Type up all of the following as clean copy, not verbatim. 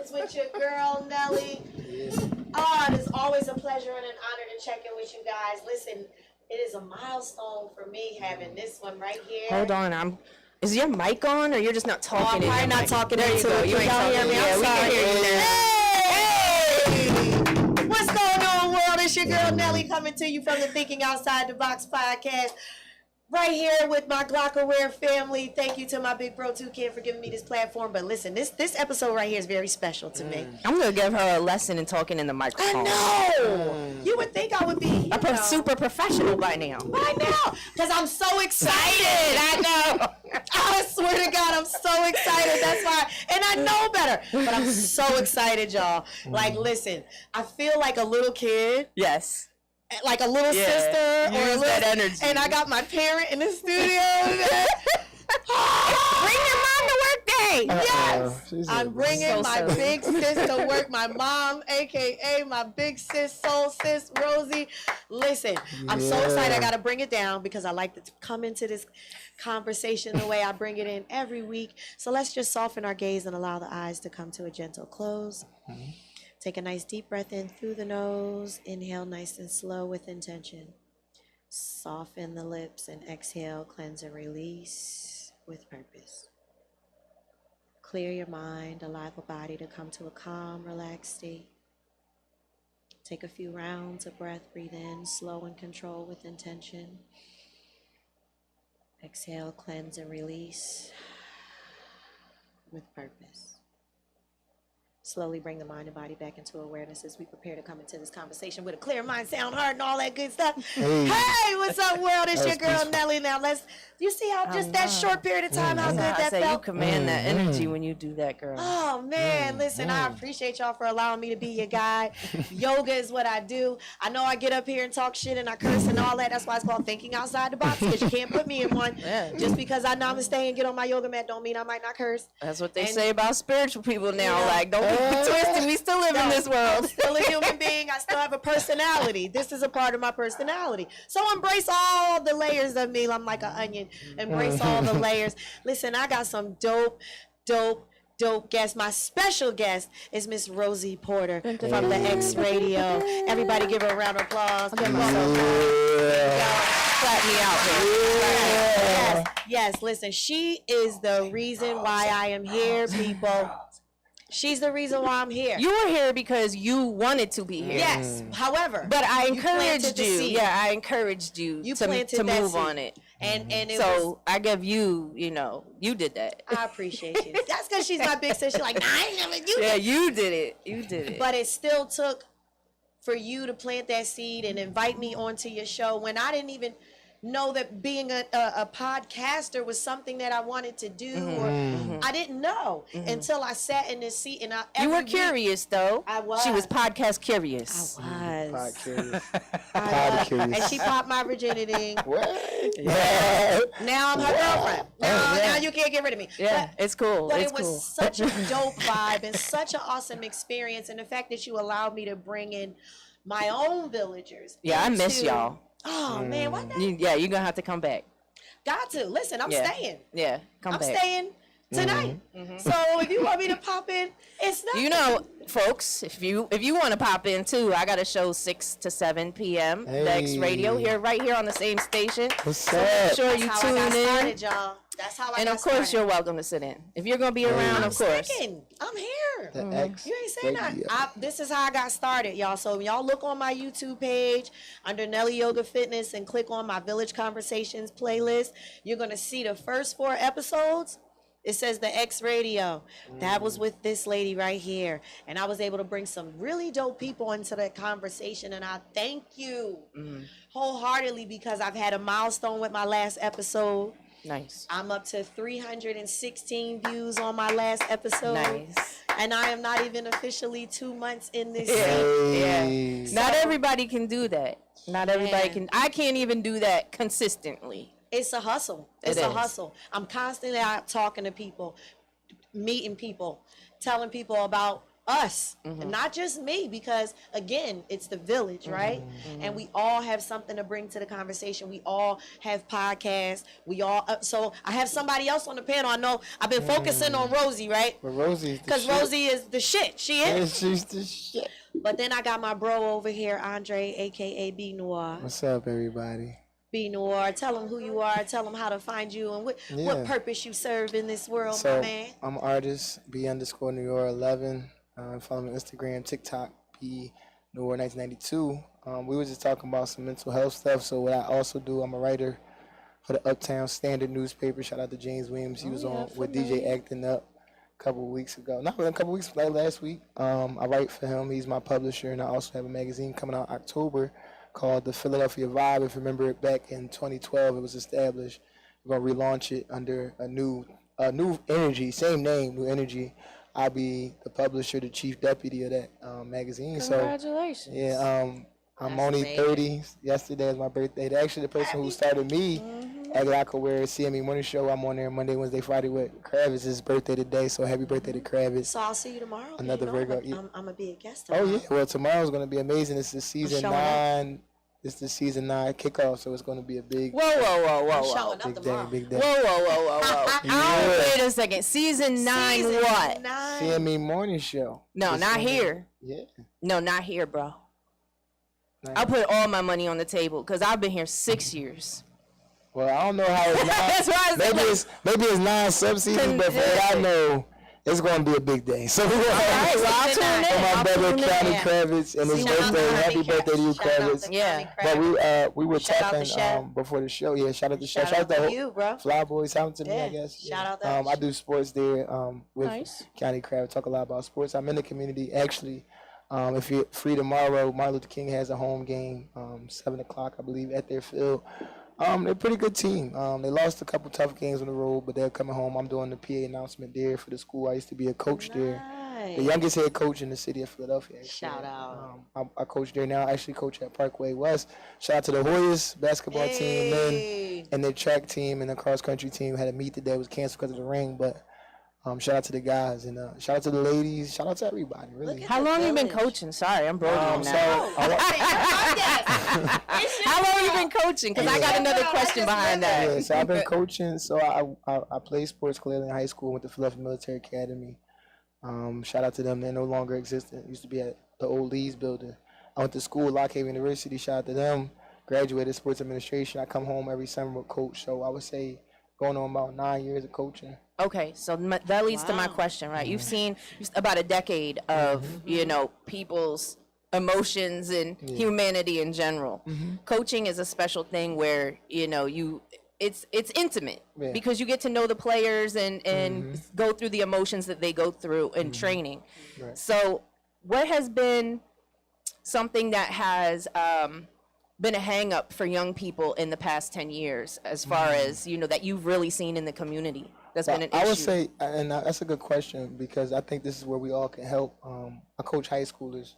Thurs with your girl, Nelly. Oh, it is always a pleasure and an honor to check in with you guys. Listen, it is a milestone for me having this one right here. Hold on, is your mic on, or you're just not talking? I'm probably not talking there into you go. it. You ain't talking. Hear me? Yeah, we can hear you now. Hey! What's going on, world? It's your girl, Nelly, coming to you from the Thinking Outside the Box podcast. Right here with my Glockaware family. Thank you to my big bro Toucan for giving me this platform. But listen, this episode right here is very special to me. I'm gonna give her a lesson in talking in the microphone. I know. You would think I would be super professional by now. Because I'm so excited. I know. I swear to God, I'm so excited. That's why, and I know better. But I'm so excited, y'all. Like, listen, I feel like a little kid. Yes. Like a little sister or a little, that energy. And I got my parent in the studio. Bring your mom to work day. Yes, I'm bringing my big sis to work. My mom, aka my big sis, soul sis, Rosie. Listen, I'm so excited. I got to bring it down because I like to come into this conversation the way I bring it in every week. So let's just soften our gaze and allow the eyes to come to a gentle close. Take a nice deep breath in through the nose. Inhale nice and slow with intention. Soften the lips and exhale, cleanse and release with purpose. Clear your mind, allow the body to come to a calm, relaxed state. Take a few rounds of breath, breathe in, slow and control with intention. Exhale, cleanse and release with purpose. Slowly bring the mind and body back into awareness as we prepare to come into this conversation with a clear mind, sound heart, and all that good stuff. Hey, what's up, world? It's your girl, Nelly. Now, you see how just that short period of time, how good that felt? You command that energy when you do that, girl. Oh, man, listen, I appreciate y'all for allowing me to be your guide. Yoga is what I do. I know I get up here and talk shit and I curse and all that. That's why it's called thinking outside the box, because you can't put me in one. Just because I namaste and get on my yoga mat don't mean I might not curse. That's what they say about spiritual people now. Like, don't be twisted. We still live in this world. I'm still a human being. I still have a personality. This is a part of my personality. So embrace all the layers of me. I'm like an onion. Embrace all the layers. Listen, I got some dope guests. My special guest is Miss Rosie Porter from the X Radio. Everybody give her a round of applause. Clap me out here. Yes, listen, she is the reason why I am here, people. She's the reason why I'm here. You were here because you wanted to be here. Yes. However, but I encouraged you. Yeah, I encouraged you to move on it. And it so I give you, you did that. I appreciate you. That's because she's my big sister. She's like, nah, I ain't never do that. Yeah, you did it. You did it. But it still took for you to plant that seed and invite me onto your show when I didn't even know that being a podcaster was something that I wanted to do, or I didn't know until I sat in this seat. And you were curious, though. I was. She was podcast curious. I was. Pod curious. Pod curious. And she popped my virginity. What? Yeah. Now I'm her girlfriend. Now you can't get rid of me. Yeah, it's cool. But it was such a dope vibe and such an awesome experience. And the fact that you allowed me to bring in my own villagers. Yeah, I miss y'all. Oh, man, what that? You're going to have to come back. Got to. Listen, I'm staying. Yeah, come back. I'm staying tonight. So if you want me to pop in, it's not. Folks, if you want to pop in, too, I got a show 6 to 7 p.m. The X Radio, right here on the same station. What's up? Make sure you tune in. Started, y'all. That's how I And of course, you're welcome to sit in. If you're going to be around, of course. I'm here. The X You ain't saying that. This is how I got started, y'all. So y'all look on my YouTube page under Nelly Yoga Fitness and click on my Village Conversations playlist. You're going to see the first 4 episodes. It says the X Radio. That was with this lady right here. And I was able to bring some really dope people into that conversation. And I thank you wholeheartedly because I've had a milestone with my last episode. Nice. I'm up to 316 views on my last episode. Nice. And I am not even officially 2 months in this seat. Yeah. So, not everybody can do that. Not everybody can. I can't even do that consistently. It's a hustle. It's a hustle. I'm constantly out talking to people, meeting people, telling people about us, and not just me, because again, it's the village, right? And we all have something to bring to the conversation. We all have podcasts. We all so I have somebody else on the panel. I know I've been focusing on Rosie, right? But Rosie's the Because Rosie is the shit. She is. Yeah, she's the shit. But then I got my bro over here, Andre, aka B.Noir. What's up, everybody? B.Noir, tell them who you are, tell them how to find you, and what purpose you serve in this world, So, my man. I'm an artist, B_Noir 11. Follow me on Instagram, TikTok, B_Noir 1992. We were just talking about some mental health stuff. So what I also do, I'm a writer for the Uptown Standard newspaper. Shout out to James Williams. He was on with DJ Acting Up a couple of weeks ago. Not really, a couple of weeks, like last week. I write for him. He's my publisher, and I also have a magazine coming out October called The Philadelphia Vibe. If you remember it, back in 2012, it was established. We're gonna relaunch it under a new energy, same name, New Energy. I'll be the publisher, the chief deputy of that magazine. Congratulations. So, yeah, I'm only 30. Yesterday is my birthday. Actually, the person who started me at I could wear CME Morning Show. I'm on there Monday, Wednesday, Friday with Kravis. His birthday today, so happy birthday to Kravis. So I'll see you tomorrow. Another Virgo. I'm gonna be a guest tomorrow. Oh yeah, well tomorrow's gonna be amazing. It's the season 9. It's the season 9 kickoff, so it's gonna be a big. Whoa. Big day, big day. Whoa. Wait a second. Season 9 Season what? 9. CME Morning Show. No, It's not gonna be- here. Yeah. No, not here, bro. Nice. I'll put all my money on the table because I've been here 6 years. Well, I don't know how it's That's why I said maybe it's 9 sub-seasons, but for what I know, it's going to be a big day. So, All right, well, I'll tune in. for my I'll brother tune in. County Kravitz and his Shout out birthday. to Happy County birthday to you, Shout out Kravitz. to Yeah. County But Kravitz. we were Shout out to talking Chef. before the show. Yeah, shout out to Chef. Shout out to you, bro. Fly Boys, happened to me, I Yeah, guess. shout out to I do sports there with Nice. County Kravitz. Talk a lot about sports. I'm in the community. Actually, if you're free tomorrow, Martin Luther King has a home game, 7 o'clock, I believe, at their field. They're a pretty good team. They lost a couple tough games on the road, but they're coming home. I'm doing the PA announcement there for the school. I used to be a coach there. The youngest head coach in the city of Philadelphia. Actually. Shout out. I coach there now. I actually coach at Parkway West. Shout out to the Hoyas basketball team, men, and their track team and the cross country team. Had a meet today. It was canceled because of the rain, but shout out to the guys and shout out to the ladies. Shout out to everybody. Really. How long you been coaching? Sorry, I'm broke now. How long you been coaching? Because I got another question behind that. Yeah, so I've been coaching. So I played sports clearly in high school. Went to Philadelphia Military Academy. Shout out to them. They're no longer existent. Used to be at the old Lee's building. I went to school at Lockhaven University. Shout out to them. Graduated sports administration. I come home every summer with coach. So I would say going on about 9 years of coaching. Okay, so that leads to my question, right? You've seen about a decade of, people's emotions and humanity in general. Coaching is a special thing where, it's intimate because you get to know the players and go through the emotions that they go through in training. Right. So what has been something that has been a hang up for young people in the past 10 years as far as, that you've really seen in the community? That's been an issue. I would say, and that's a good question because I think this is where we all can help. I coach high schoolers,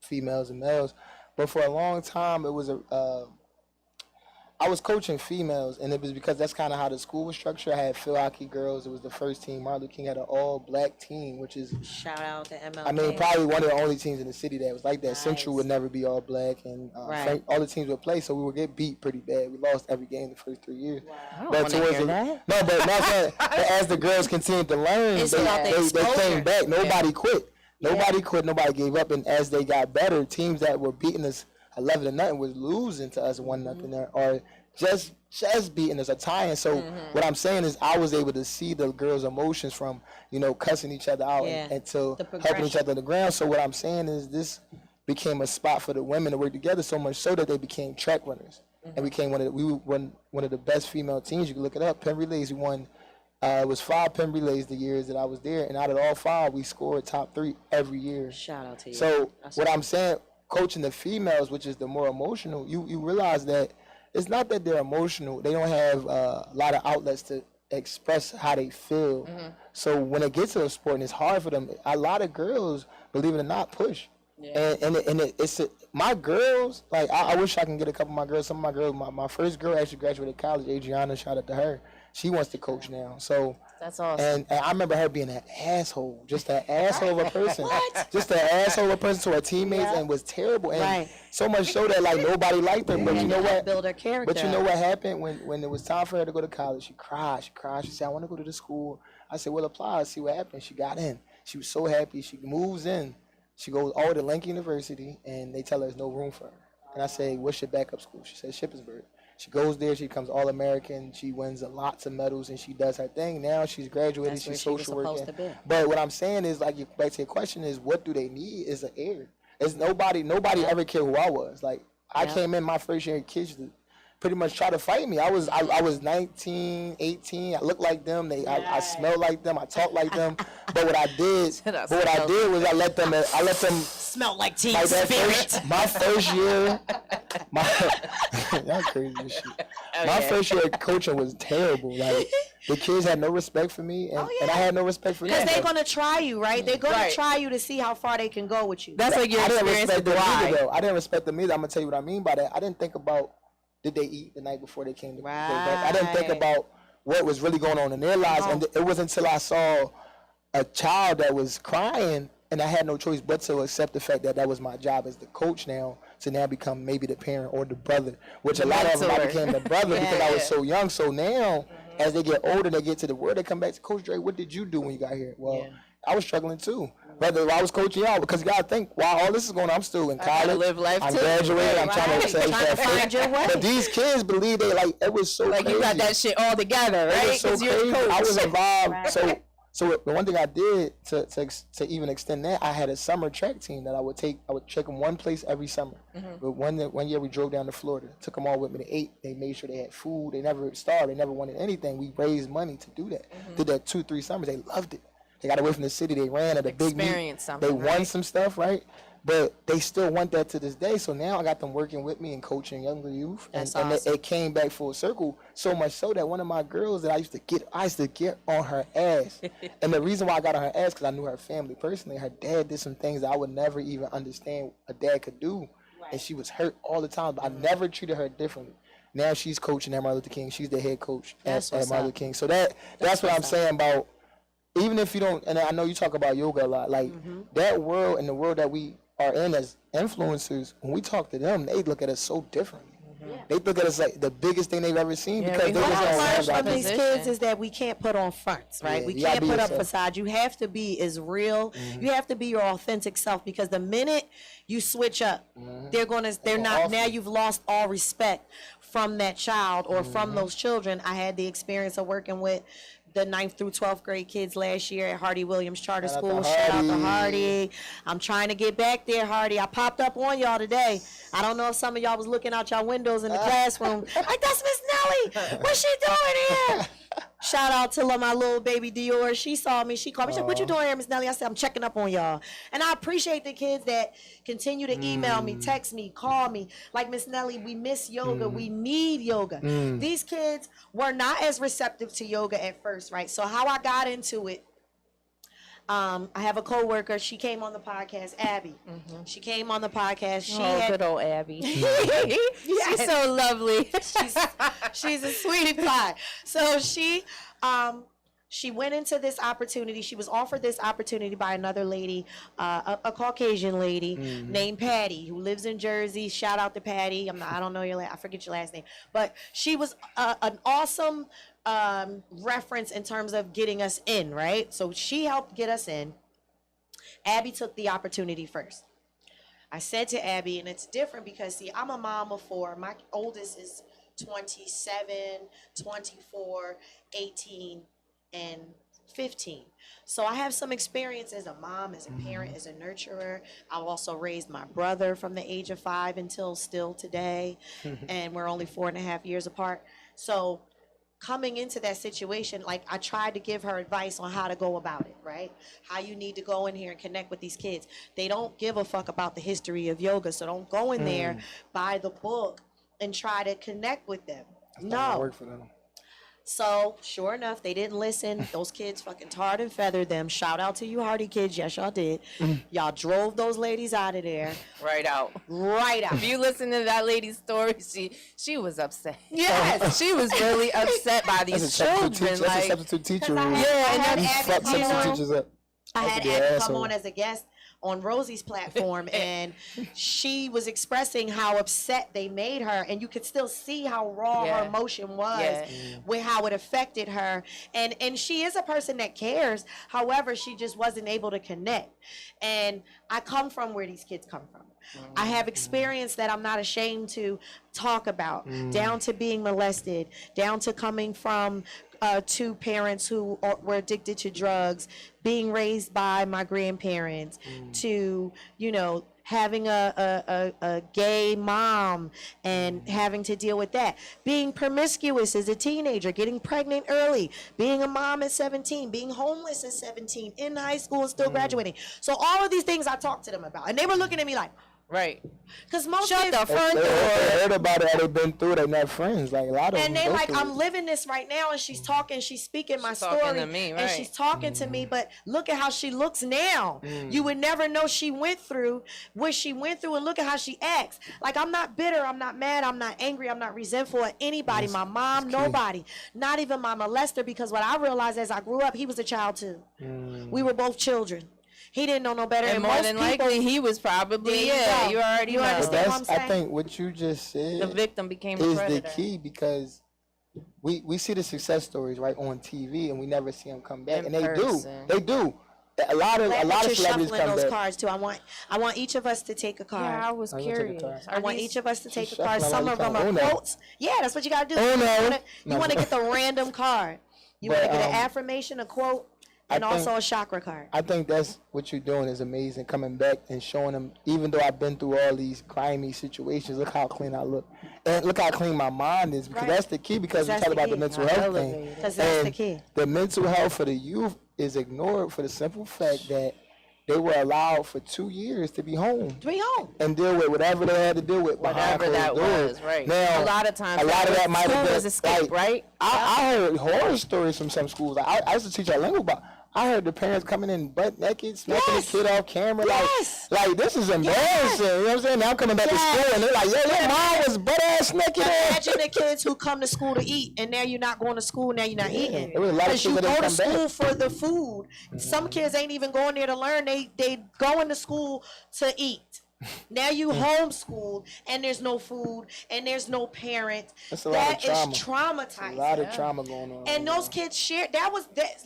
females and males, but for a long time it was I was coaching females, and it was because that's kind of how the school was structured. I had field hockey girls. It was the first team. Martin Luther King had an all-black team, which is, Shout out to MLK. I mean, probably one of the only teams in the city that was like that. Nice. Central would never be all-black, and all the teams would play, so we would get beat pretty bad. We lost every game the first 3 years. I don't want to hear that. No, but not saying, as the girls continued to learn, It's about the they exposure. came back. Nobody quit. Nobody quit. Nobody gave up. And as they got better, teams that were beating us 11-0 was losing to us 1-0 or just beating us or tying. So what I'm saying is I was able to see the girls' emotions from, cussing each other out and to helping each other on the ground. So what I'm saying is this became a spot for the women to work together so much so that they became track runners. And became one of the best female teams. You can look it up. Penn Relays, we won. It was 5 Penn Relays the years that I was there, and out of all 5, we scored top 3 every year. Shout out to you. So what I'm saying, coaching the females, which is the more emotional, you realize that it's not that they're emotional. They don't have a lot of outlets to express how they feel. So when it gets to a sport and it's hard for them, a lot of girls, believe it or not, push. My girls, like I wish I can get a couple of my girls. Some of my girls, my first girl actually graduated college, Adriana, shout out to her. She wants to coach now. So That's awesome. And I remember her being an asshole, just an asshole of a person. Just an asshole of a person to her teammates and was terrible. And so much so that like nobody liked her. But you know what? Build her character. But you know what happened when it was time for her to go to college? She cried. She said, I want to go to the school. I said, well, apply. See what happened. She got in. She was so happy. She moves in. She goes all to Lincoln University, and they tell her there's no room for her. And I say, what's your backup school? She said, Shippensburg. She goes there. She becomes All-American. She wins lots of medals, and she does her thing. Now she's graduated. She's social working. But what I'm saying is, like, back to your question is, what do they need is an heir. It's nobody ever cared who I was. Like, I came in my first year, kids pretty much try to fight me. I was 19, 18. I looked like them. I smelled like them. I talked like them. But what I did was I let them smell like teen spirit. My first year, y'all crazy as shit. My first year coaching was terrible. Like the kids had no respect for me, and I had no respect for them. Because they're gonna try you, right? They're gonna try you to see how far they can go with you. That's like your experience with Dwight. I didn't respect them either. I'm gonna tell you what I mean by that. I didn't think about did they eat the night before they came to back. I didn't think about what was really going on in their lives, and it wasn't until I saw a child that was crying, and I had no choice but to accept the fact that that was my job as the coach now, to now become maybe the parent or the brother, which a lot of them I became the brother because I was so young. So now, as they get older, they get to the world, they come back to Coach Dre, what did you do when you got here? Well, I was struggling too. Whether I was coaching y'all, because you gotta think, while all this is going on, I'm still in college. Live life I'm too. graduating. I'm trying to find your way. But these kids believe they like it was so like crazy. You got that shit all together, right? It was so crazy. I was involved. So the one thing I did to even extend that, I had a summer track team that I would take them one place every summer. But one year we drove down to Florida, took them all with me. They ate. They made sure they had food. They never starved. They never wanted anything. We raised money to do that. Did that 2-3 summers. They loved it. They got away from the city. They ran at a big meet. They won some stuff, right? But they still want that to this day. So now I got them working with me and coaching younger youth. And it came back full circle, so much so that one of my girls that I used to get on her ass. And the reason why I got on her ass, because I knew her family personally. Her dad did some things that I would never even understand a dad could do. And she was hurt all the time. But I never treated her differently. Now she's coaching at Martin Luther King. She's the head coach at Martin Luther King. So that's what I'm saying about, even if you don't, and I know you talk about yoga a lot, like that world and the world that we are in as influencers, when we talk to them, they look at us so differently. They look at us like the biggest thing they've ever seen because they just don't have that. From these kids is that we can't put on fronts, right? We can't put up facades. You have to be as real. You have to be your authentic self, because the minute you switch up, they're not. Now you've lost all respect from that child or from those children. I had the experience of working with the 9th through 12th grade kids last year at Hardy Williams Charter School. Shout out to Hardy. I'm trying to get back there, Hardy. I popped up on y'all today. I don't know if some of y'all was looking out y'all windows in the classroom. Like, that's Miss Nelly. What's she doing here? Shout out to my little baby Dior. She saw me. She called me. She said, what you doing here, Miss Nelly? I said, I'm checking up on y'all. And I appreciate the kids that continue to email me, text me, call me. Like, Miss Nelly, we miss yoga. We need yoga. These kids were not as receptive to yoga at first, right? So how I got into it, I have a coworker. She came on the podcast, Abby. She came on the podcast. Good old Abby. She's so lovely. She's a sweetie pie. So she went into this opportunity. She was offered this opportunity by another lady, a Caucasian lady named Patty, who lives in Jersey. Shout out to Patty. I don't know I forget your last name, but she was an awesome reference in terms of getting us in, right? So she helped get us in. Abby took the opportunity first. I said to Abby, and it's different because, see, I'm a mom of 4. My oldest is 27, 24, 18, and 15. So I have some experience as a mom, as a parent, as a nurturer. I've also raised my brother from the age of 5 until still today, and we're only 4.5 years apart. So coming into that situation, like, I tried to give her advice on how to go about it, right? How you need to go in here and connect with these kids. They don't give a fuck about the history of yoga, so don't go in there, buy the book, and try to connect with them. That's not gonna work for them. So, sure enough, they didn't listen. Those kids fucking tarred and feathered them. Shout out to you, Hardy kids. Yes, y'all did. Y'all drove those ladies out of there. Right out. Right out. If you listen to that lady's story, she was upset. Yes. She was really upset by these children. That's a substitute teacher. I rule. had You Abby fuck come substitute on. teachers up. I had That's a Abby good come asshole. on as a guest on Rosie's platform, and she was expressing how upset they made her, and you could still see how raw her emotion was with how it affected her. And she is a person that cares. However, she just wasn't able to connect. And I come from where these kids come from. I have experience that I'm not ashamed to talk about, down to being molested, down to coming from two parents who were addicted to drugs, being raised by my grandparents, to, you know, having a gay mom and having to deal with that, being promiscuous as a teenager, getting pregnant early, being a mom at 17, being homeless at 17, in high school and still graduating. So all of these things I talked to them about, and they were looking at me like, Right. because most Shut kids, the front door. They heard about it, they've been through it, they're not friends. Like a lot of them. and they go like, through I'm it. living this right now, and she's talking, she's speaking my She's talking story, to me, and right. she's talking to me, but look at how she looks now. You would never know she went through what she went through, and look at how she acts. Like, I'm not bitter, I'm not mad, I'm not angry, I'm not resentful at anybody, my mom, nobody, not even my molester, because what I realized as I grew up, he was a child too. We were both children. He didn't know no better. And more most than people, likely, he was probably, There you go. already You know. understand? what I'm I saying? think what you just said The victim became a is predator. the key, because we see the success stories right on TV and we never see them come back, In and they person. do. A lot of Glad that you're celebrities shuffling come those back. cards too. I want each of us to take a card. Yeah, I was I'm gonna take a curious. card. I want each of us to take a shuffling card. like Some you of them are playing Uno. quotes. Yeah, that's what you gotta do. Uno. You want to get the random card. You want to But, get an affirmation, a quote, and I think- also a chakra card. I think that's what you're doing is amazing, coming back and showing them, even though I've been through all these grimy situations, look how clean I look. And look how clean my mind is, because Right. that's the key, because we That's talk the about key. the mental Not health thing. elevated. Because that's the And key. the mental health for the youth is ignored for the simple fact that they were allowed for 2 years to be home To be home. and deal with whatever they had to deal with behind Whatever that closed doors. was, right. Now, A lot of times a lot of that might school have been was escape, right? I heard horror stories from some schools. I used to teach our lingo, but I heard the parents coming in butt naked, smacking Yes. the kid off camera. Yes. Like this is embarrassing. You know what I'm saying? Now I'm coming back Yes. to school and they're like, yo, your mom was butt ass naked. Imagine the kids who come to school to eat, and now you're not going to school. Now you're not eating. There was a lot of Because you kids that go to didn't come school back. for the food. Some kids ain't even going there to learn. They going to school to eat. Now you homeschooled, and there's no food, and there's no parent. That's a lot of That is trauma. traumatizing. A lot of trauma going on. And those kids shared.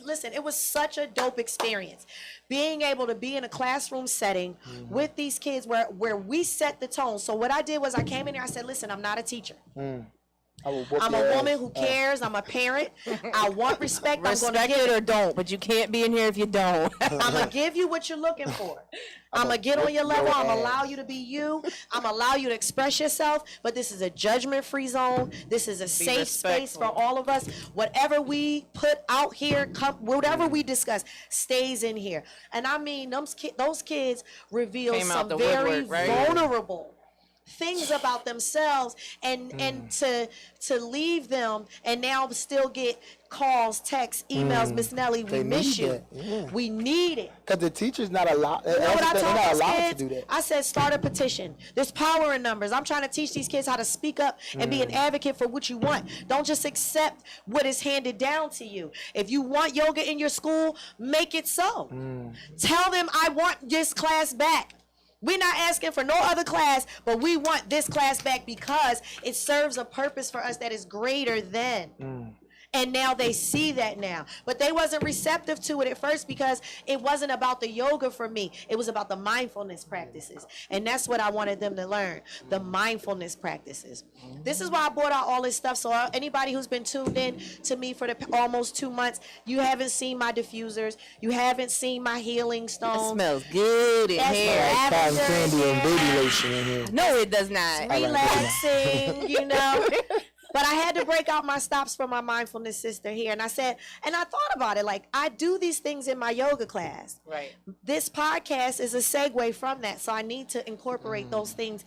Listen, it was such a dope experience. Being able to be in a classroom setting with these kids where we set the tone. So what I did was I came in there, I said, listen, I'm not a teacher. I will whoop I'm your a woman ass. who cares. I'm a parent. I want respect. I'm going Respect to give it it. or don't, but you can't be in here if you don't. I'm going to give you what you're looking for. I'm going to get on your level. I'm going to allow you to be you. I'm going to allow you to express yourself. But this is a judgment-free zone. This is a safe space for respectful. all of us. Whatever we put out here, whatever we discuss, stays in here. And I mean, those kids reveal Came out some the very woodwork, right? vulnerable things about themselves, and to leave them and now still get calls, texts, emails. Miss Nelly, we They miss need you. that, yeah. We need it. Because the teacher's not allowed. You know what I they're told not those allowed kids? to do that. I said, start a petition. There's power in numbers. I'm trying to teach these kids how to speak up and be an advocate for what you want. Don't just accept what is handed down to you. If you want yoga in your school, make it so. Tell them, I want this class back. We're not asking for no other class, but we want this class back because it serves a purpose for us that is greater than. And now they see that now. But they wasn't receptive to it at first because it wasn't about the yoga for me. It was about the mindfulness practices. And that's what I wanted them to learn, the mindfulness practices. This is why I brought out all this stuff. So anybody who's been tuned in to me for the almost 2 months, you haven't seen my diffusers. You haven't seen my healing It stones. smells good in That's here. what Cotton lavender candy and in baby here. lotion in here. No, it does not. Relaxing, you know. But I had to break out my stops for my mindfulness sister here. And I said, and I thought about it, like, I do these things in my yoga class. Right. This podcast is a segue from that. So I need to incorporate those things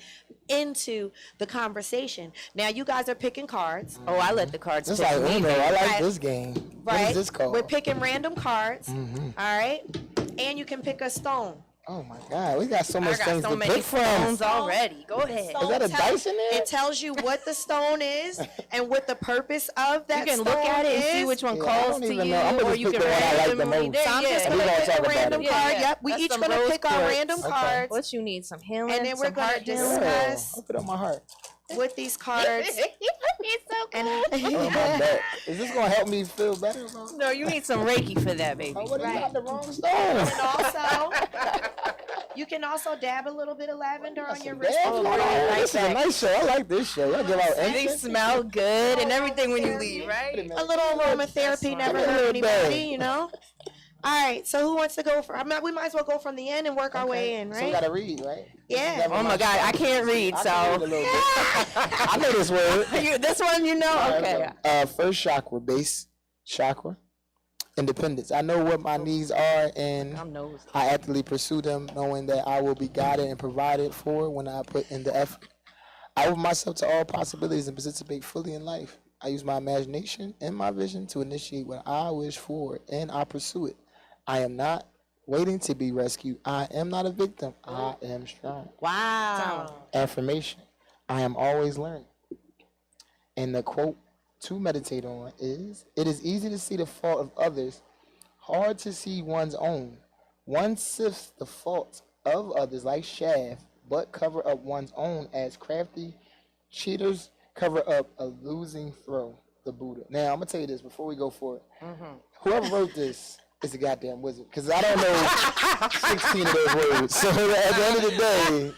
into the conversation. Now, you guys are picking cards. Oh, I let the cards It's pick like me. Uno. I like Right. this game. What Right? is this called? We're picking random cards. All right? And you can pick a stone. Oh my God, we got so I much got things so to many pick from. stones already. Go ahead. Stone Is that a tell- dice in there? It tells you what the stone is and what the purpose of that You can stone look at it and see is. which one Yeah, I calls don't to even you, know. I'm gonna or just you pick can the one I like the randomly. most. So I'm just And gonna we gonna pick talk a about random it. card. Yeah, Yep, we that's each some gonna rose pick our quartz. random Okay. cards, What you need? Some healing. and then we're some gonna heart healing? discuss I'll put it on my heart. with these cards. It's so And Oh, my back. Is this gonna help me feel better? Bro? No, you need some Reiki for that, baby. Oh, what Right. you got the wrong stone? And also, you can also dab a little bit of lavender on your wrist. Damn, this is a nice show. I like this show. Y'all give out They incense. smell good and everything when you leave, right? A little aromatherapy never Give me a hurt little anybody, bag. you know? All right, so who wants to go for? I mean, we might as well go from the end and work our way in, So we right? gotta read, right? Yeah. Oh my God, I can't read, I can read a so little bit. I know this word. this one you know. Okay. First chakra, base chakra, independence. I know what my needs are, and I'm nosy. I actively pursue them, knowing that I will be guided and provided for when I put in the effort. I open myself to all possibilities and participate fully in life. I use my imagination and my vision to initiate what I wish for, and I pursue it. I am not waiting to be rescued. I am not a victim. I am strong. Wow. Affirmation. I am always learning. And the quote to meditate on is, it is easy to see the fault of others, hard to see one's own. One sifts the faults of others like chaff, but cover up one's own as crafty cheaters cover up a losing throw. The Buddha. Now, I'm going to tell you this before we go for it. Whoever wrote this is a goddamn wizard, because I don't know 16 of those words. So at the end of the day,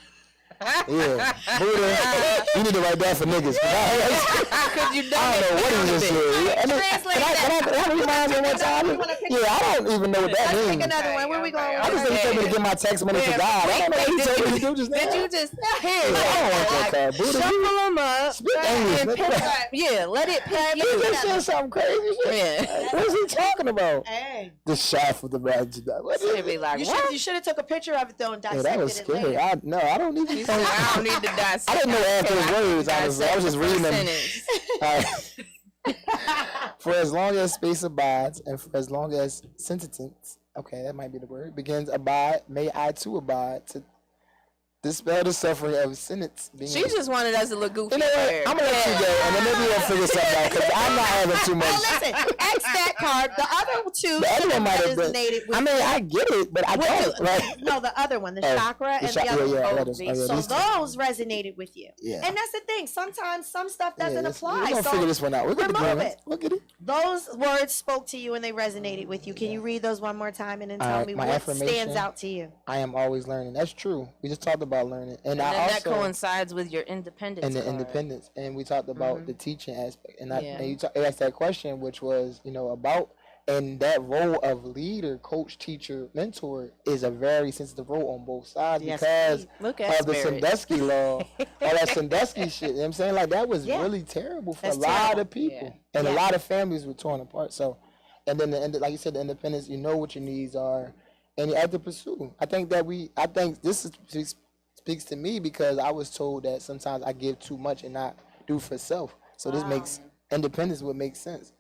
yeah, Buddha, you need to write that for niggas. Could you I don't know what he just said. Can I read mine one time? Yeah, I don't even know what that Let's means. pick another one. Where we going? I just think he told me to give my tax money to God. I don't know what he told me to do just now. Did you just I don't want that card. Buddha, shuffle you them up? speak English. And pick nigga. up. Yeah, let it pick He you. just said something crazy. Yeah. What is he talking about? Hey. The shaft of the magic. What is It'd be it? like, You what? should have took a picture of it though and Yeah, dissected that was it scary. later. I don't even think. I don't need to dissect. I didn't know after his words, honestly. I was just reading them. Sentence. For as long as space abides, and for as long as sentence, okay, that might be the word, begins abide, may I too abide to dispel the suffering of sentence. She just wanted us to look goofy. You know what? there. I'm gonna let you go, and then maybe we'll figure something out, because I'm not having too Well, much. listen, X that card. The other two The other one might have been. resonated with I mean, I get it, but I don't. Like, no, the other one, the Oh, chakra and the other one. yeah, oh, that is- these- yeah, So these two. those resonated with you. Yeah. And that's the thing. Sometimes some stuff Yeah, doesn't this- apply. We're gonna So figure this one out. We'll get the remove green it. ones. We'll get it. those words spoke to you and they resonated with you. Can you read those one more time and then tell Alright, me my what affirmation. stands out to you? I am always learning. That's true. We just talked about learning, And and then I that also coincides with your independence. and the card. independence, and we talked about the teaching aspect, and Yeah. and you asked that question, which was about, and that role of leader, coach, teacher, mentor is a very sensitive role on both sides Yes, because Look at of the spirit. Sandusky law, all that Sandusky shit. You know what I'm saying? Like, that was Yeah. really terrible for That's a lot terrible. of people, Yeah. and a Yeah. lot of families were torn apart. So, and then like you said, the independence, you know what your needs are, and you have to pursue. I think this speaks to me because I was told that sometimes I give too much and not do for self. So this makes independence what makes sense.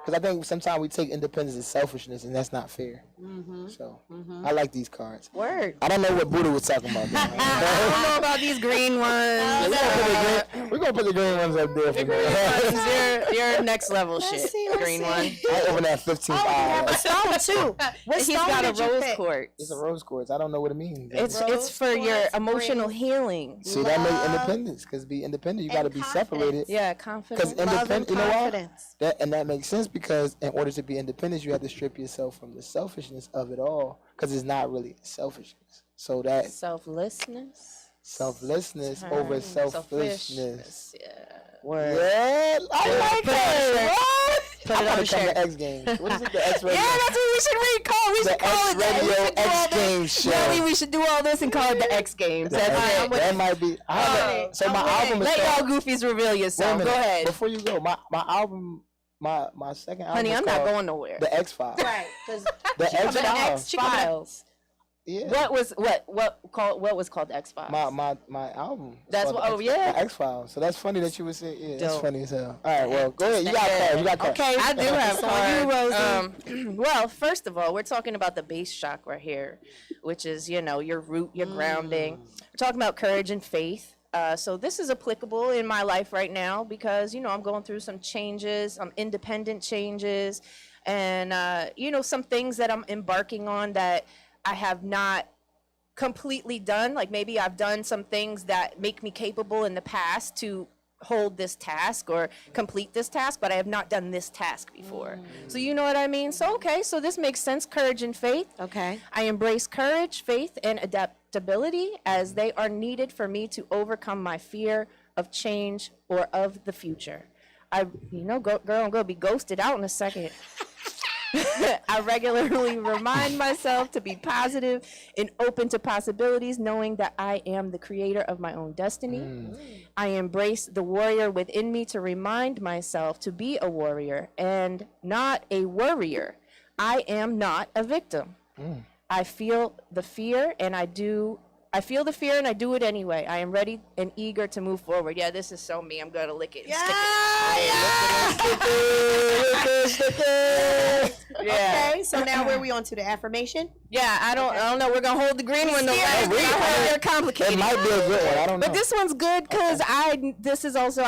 Because I think sometimes we take independence as selfishness, and that's not fair. So I like these cards. Word. I don't know what Buddha was talking about. I don't know about these green ones. We're gonna put the green ones up there for me. Your next level Let's shit. see, let's Green see. one. I open that 15th Oh, you have a eye. stone too. What He's stone got a did you rose pick? quartz. It's a rose quartz. I don't know what it means. It's Rose for your quartz emotional brings healing. See, that makes love independence. Because be independent, you got to and be confidence. separated. Yeah, Because confidence. Love and independent, you know why? confidence. That makes sense because in order to be independent, you have to strip yourself from the selfishness of it all. Because it's not really selfishness. So that Selflessness. selflessness over selfishness. Yeah. Word. Yeah, I like Put it on a that. shirt. What? Put I'm it on about a to come shirt. to X Games. What is it? The X Yeah, that's what we We should call it X Radio X Games show. Nelly, we should do all this and call it the X Games. That's it. That might be. So my album is Let called, y'all goofies reveal yourself. Go ahead. Before you go, my album, my second album. Honey, is I'm not called going nowhere. The X Files. Right. The X Files. X-Files. Yeah. What was called the X-Files? My album. That's what. Oh yeah. The X Files. So that's funny that you would say. Yeah, that's Dope. funny as hell. All right, well, go ahead. You got cards. Okay, I do have So on you, cards. Well, first of all, we're talking about the base chakra here, which is your root, your grounding. We're talking about courage and faith. So this is applicable in my life right now because I'm going through some changes, some independent changes, and some things that I'm embarking on that I have not completely done. Like maybe I've done some things that make me capable in the past to hold this task or complete this task, but I have not done this task before. So you know what I mean? So so this makes sense, courage and faith. Okay. I embrace courage, faith, and adaptability as they are needed for me to overcome my fear of change or of the future. Girl, I'm gonna be ghosted out in a second. I regularly remind myself to be positive and open to possibilities, knowing that I am the creator of my own destiny. I embrace the warrior within me to remind myself to be a warrior and not a worrier. I am not a victim. I feel the fear and I do it anyway. I am ready and eager to move forward. Yeah, this is so me. I'm going to lick it and stick it. Yeah. Okay, so now where are we on to the affirmation? Yeah, I don't know. We're going to hold the green one. They're complicated. It might be a good one. I don't know. But this one's good because I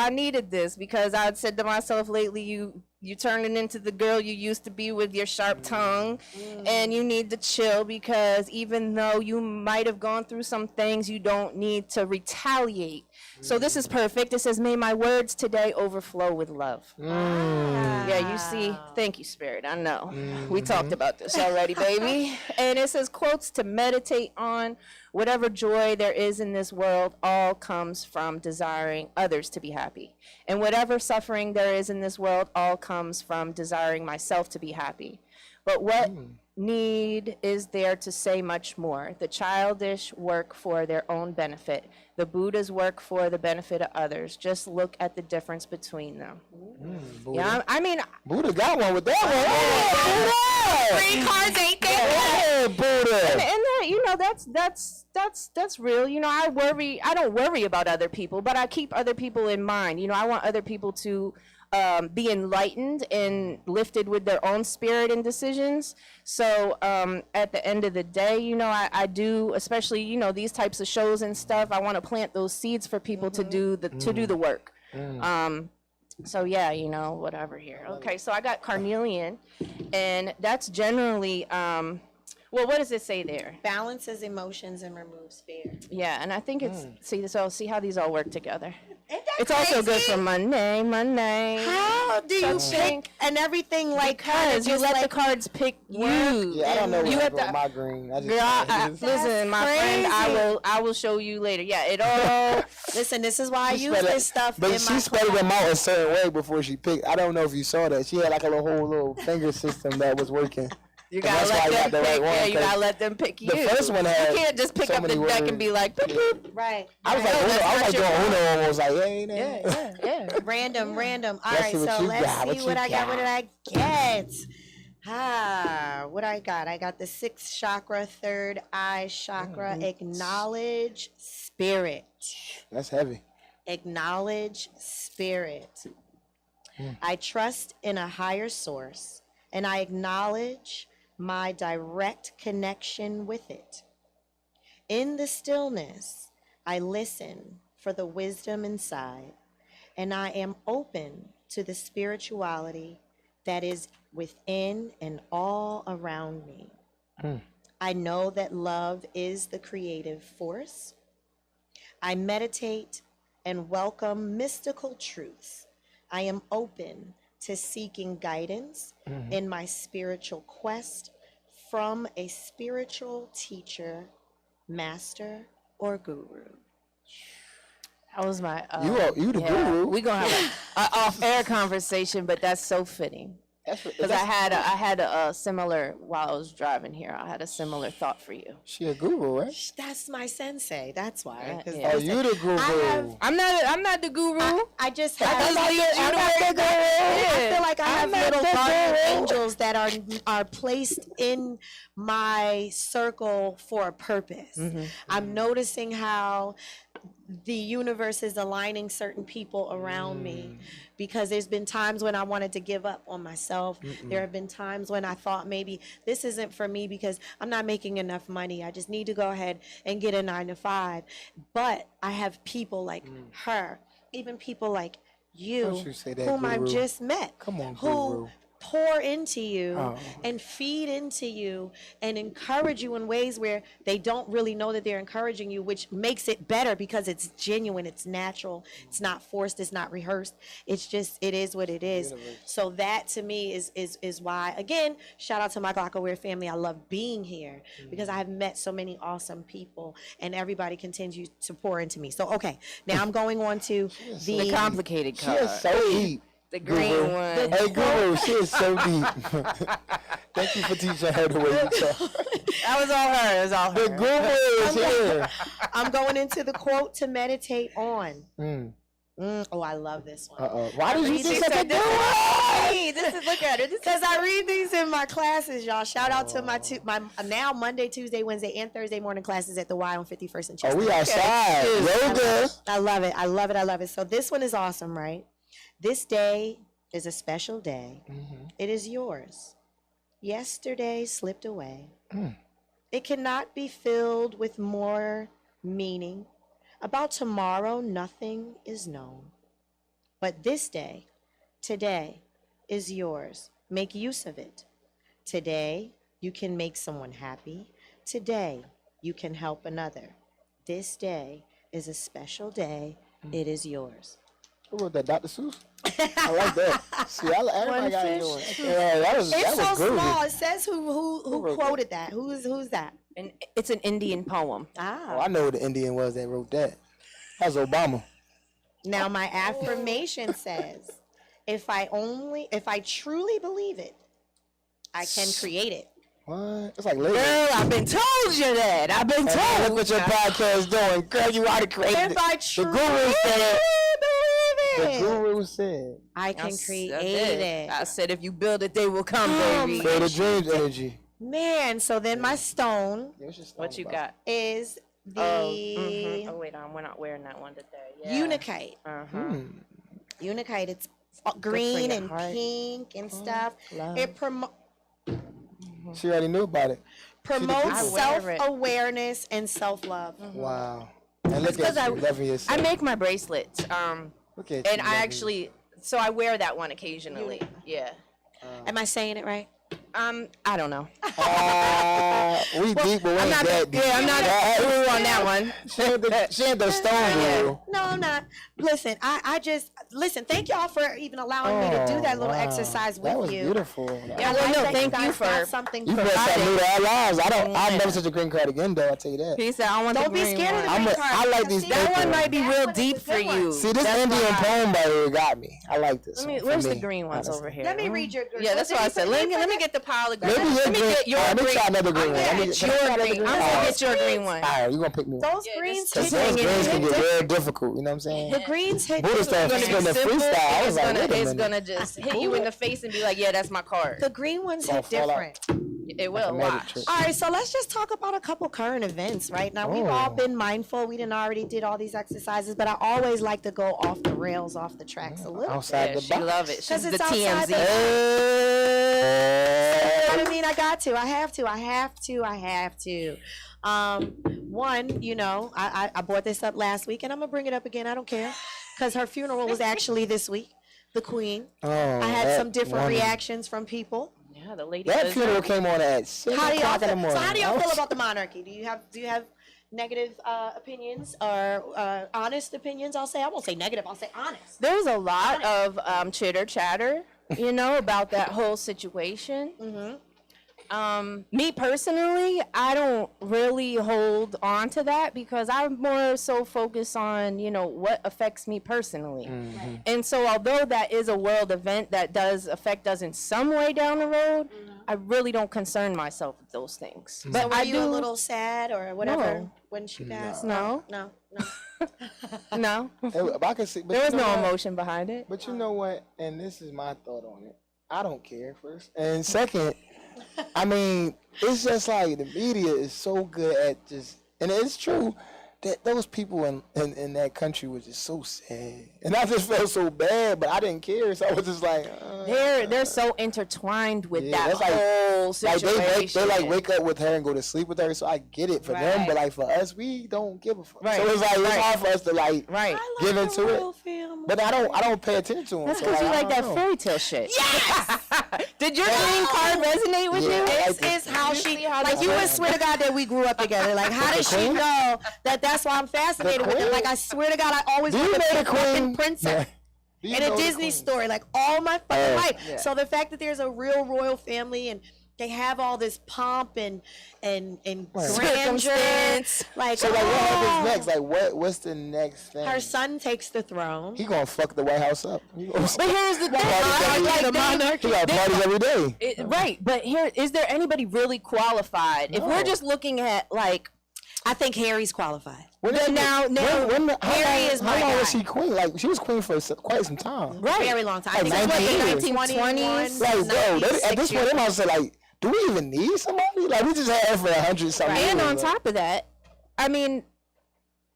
needed this because I had said to myself lately, you turning into the girl you used to be with your sharp tongue, and you need to chill because even though you might have gone through some things, you don't need to retaliate. So this is perfect. It says, may my words today overflow with love. Yeah, you see, thank you, Spirit. I know. We talked about this already, baby. And it says, quotes to meditate on. Whatever joy there is in this world, all comes from desiring others to be happy. And whatever suffering there is in this world, all comes from desiring myself to be happy. But what need is there to say much more? The childish work for their own benefit. The Buddhas work for the benefit of others. Just look at the difference between them. Yeah, I mean, Buddha got one with that one. Green cards ain't there. Buddha. And that's real. I don't worry about other people, but I keep other people in mind. I want other people to be enlightened and lifted with their own spirit and decisions. So at the end of the day, I do, especially these types of shows and stuff. I want to plant those seeds for people to do the work. So yeah, whatever here. Okay, so I got carnelian, and that's generally well, what does it say there? Balances emotions and removes fear. Yeah, and I think it's see how these all work together. It's crazy? also good for Monday. How do you pick and everything because you let the cards pick you. Yeah, I don't know you what's my green. Listen, my friend, I will show you later. Yeah, it all. Listen, this is why I use this stuff. But she spread them out a certain way before she picked. I don't know if you saw that. She had like a whole little finger system that was working. You gotta let them pick. Yeah, you gotta let them pick you. The first one had you can't just pick so up the deck and be like, boop, boop. Right. I was like doing Uno almost like, yeah. Random. All right, so let's see what I got. What did I get? What I got? I got the 6th chakra, 3rd eye chakra. Acknowledge spirit. That's heavy. Acknowledge spirit. I trust in a higher source, and I acknowledge my direct connection with it. In the stillness, I listen for the wisdom inside, and I am open to the spirituality that is within and all around me. I know that love is the creative force. I meditate and welcome mystical truths. I am open to seeking guidance in my spiritual quest from a spiritual teacher, master, or guru. That was my. You the guru. We're gonna have an off-air conversation, but that's so fitting. Because I had a similar while I was driving here. I had a similar thought for you. She a guru, right? That's my sensei. That's why. Yeah. Oh, you the guru. I'm not the guru. I just I have. I feel like I have little guardian angels that are placed in my circle for a purpose. I'm noticing how the universe is aligning certain people around me, because there's been times when I wanted to give up on myself. There have been times when I thought maybe this isn't for me because I'm not making enough money. I just need to go ahead and get a 9-to-5. But I have people like her, even people like you, Don't you say that, whom I've guru. just met, Come on, who guru. pour into you and feed into you and encourage you in ways where they don't really know that they're encouraging you, which makes it better because it's genuine, it's natural, it's not forced, it's not rehearsed. It's just, it is what it is. So that to me is why, again, shout out to my Glockaware family. I love being here because I have met so many awesome people and everybody continues to pour into me. So, okay, now I'm going on to The complicated She card. is so deep. The green Guru. one. Hey, guru, she is so deep. Thank you for teaching her the way you talk. That was all her. It was all The her. guru is here. I'm going into the quote to meditate on. Oh, I love this one. Why did you She think such a said, good one? this is, look at her. This is Because I read these in my classes, y'all. Shout out to my now Monday, Tuesday, Wednesday, and Thursday morning classes at the Y on 51st and Oh, Chestnut. we outside. Yoga. I love it. I love it. I love it. So this one is awesome, right? This day is a special day. It is yours. Yesterday slipped away. It cannot be filled with more meaning. About tomorrow, nothing is known. But this day, today, is yours. Make use of it. Today, you can make someone happy. Today, you can help another. This day is a special day. It is yours. Who wrote that? Dr. Seuss? I like that. See, everybody got it doing. Yeah, that was It's so groovy. small. It says who wrote quoted that. Who's that? And it's an Indian poem. Oh, Ah. I know who the Indian was that wrote that. That was Obama. Now my affirmation says, if I truly believe it, I can create it. What? It's like later. Girl, I've been told you that. I've been Hey, told. look what your podcast doing. Girl, you already created If it. I The truly guru said. The believe it, guru said. I can That's create it. it. I said, if you build it, they will come, baby. Feel the dreams energy. Man, so then my stone What you got? is the Oh, wait, we're not wearing that one today. Yeah. Unikite. Unikite. It's green your and heart. pink and stuff. love. It She already knew about it. promotes I wear it. self-awareness and self-love. Wow. And look Because at you, loving yourself. I make my bracelets. Look at And you, I loving actually, so I wear that one occasionally. Yeah. Am I saying it right? I don't know. we deep, but we ain't that deep. Yeah, I'm not a guru on that one. She ain't the stone guru. No, I'm not. Listen, I just listen. Thank y'all for even allowing me to do that little exercise with That was you. beautiful. Yeah, I well, like no, that thank you guys got for. something You for brought something new to our lives. I'll never touch a green card again, though. I'll tell you that. He said, I want Don't the be green scared of the one. green card. I like these That pink one might be That real one is deep a for good one. you. See, this That's Indian why- poem by the way got me. I like this. Where's for the me, green ones honestly. over here? Let me read your. Yeah, that's what I said. Let me get the pile of green. Maybe your Let me green. get your Let me green. try another green one. I'm Let gonna me get can I your try another green. green I'm one? gonna get your green one. All right, you gonna pick me one. Those greens Cause hit those greens can different. get very difficult. You know what I'm saying? The greens hit Buddha different. stuff. It's gonna be Spin the simple. freestyle. I was It's like, gonna, wait a it's minute. gonna just hit you in the face and be like, yeah, that's my card. The green ones Gonna hit fall out. different. It will. magic Watch. trick. All right, so let's just talk about a couple current events right now. We've all been mindful. We didn't already did all these exercises, but I always like to go off the rails, off the tracks a little. Outside Yeah, the she box. love it. She's 'Cause the it's outside TMZ. the- Hey. I mean, I got to. I have to. One, you know, I brought this up last week, and I'm gonna bring it up again. I don't care, because her funeral was actually this week. The Queen. Oh, I had that some different woman. reactions from people. Yeah, the lady. That was- funeral came on at 6 How do y'all o'clock in the feel? morning. So how do y'all feel about the monarchy? Do you have negative opinions or honest opinions? I'll say. I won't say negative. I'll say honest. There's a lot of chitter chatter, you know, about that whole situation. Me personally, I don't really hold on to that because I'm more so focused on, what affects me personally. Mm-hmm. And so although that is a world event that does affect us in some way down the road, I really don't concern myself with those things. But So were I you do a little sad or whatever No. when she passed? No. No. no. But I can see, but There you was know no what? emotion behind it. But you know what? And this is my thought on it. I don't care, first. And second, I mean, it's just like the media is so good at just, and it's true that those people in that country was just so sad. And I just felt so bad, but I didn't care. So I was just like, They're so intertwined with that that's like- whole like situation. they wake up with her and go to sleep with her. So I get it for them, but like for us, we don't give a fuck. Right. So it's like it's Right. hard for us to like Right. give into it. Family. But I don't pay attention to them. That's so because you I like that don't know. fairy tale shit. Yes! Did your green card resonate with Yeah. you? This I is how she, see how like, this you would works? swear to God that we grew up together. Like, how does she know that that's why I'm fascinated with it? queen? Like, I swear to God, I always Do you wanted to know be a the queen? fucking princess. Do you In know a the Disney queen? story, like all my fucking life. Yeah. So the fact that there's a real royal family and they have all this pomp and grandeur, Circumstance. like, So like, what happens oh. next? Like, what's the next thing? Her son takes the throne. He gonna fuck the White House up. He gonna But here's the thing. He got parties every day. Right, but here, is there anybody really qualified? If we're No. just looking at, like, I think Harry's qualified. When Then now- Harry is my how long guy. was she queen? Like she was queen for quite some time. right. Very long time. I Like think it's 19 what, years. 1920s. Like, bro, at this point, they might say like, do we even need somebody? Like, we just had her for 100 something years. And on like- top of that, I mean,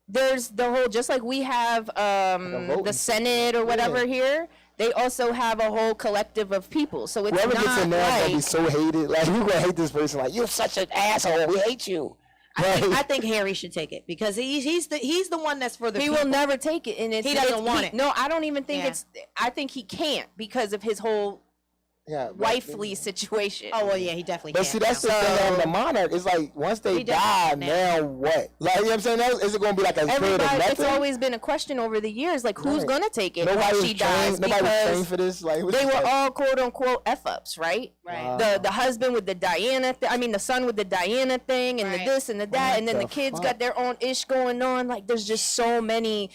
there's the whole, just like we have voting the Senate or whatever here, they also have a whole collective of people. So it's whoever not gets in there is like, gonna be so hated. Like, you gonna hate this person. Like, you're such an asshole. We hate you. I think Harry should take it because he's the one that's for the he people. will never take it, and He doesn't want it. No, I don't even think Yeah. it's. I think he can't because of his whole Yeah, but- wifely situation. Oh well, yeah, he definitely. But can't see, that's now. the thing on the monarch. It's like once they He die, doesn't now what? Like, you know what I'm saying? Is it gonna be like a period of Everybody, nothing? it's always been a question over the years, like who's Right. gonna take it Nobody when was she dies, trained. Nobody was trained because for this. Like, they were all quote unquote f ups, right? Right. The husband with the Diana, the son with the Diana thing, and Right. the this and the that, and then the the kids fuck? got their own ish going on. Like there's just so many,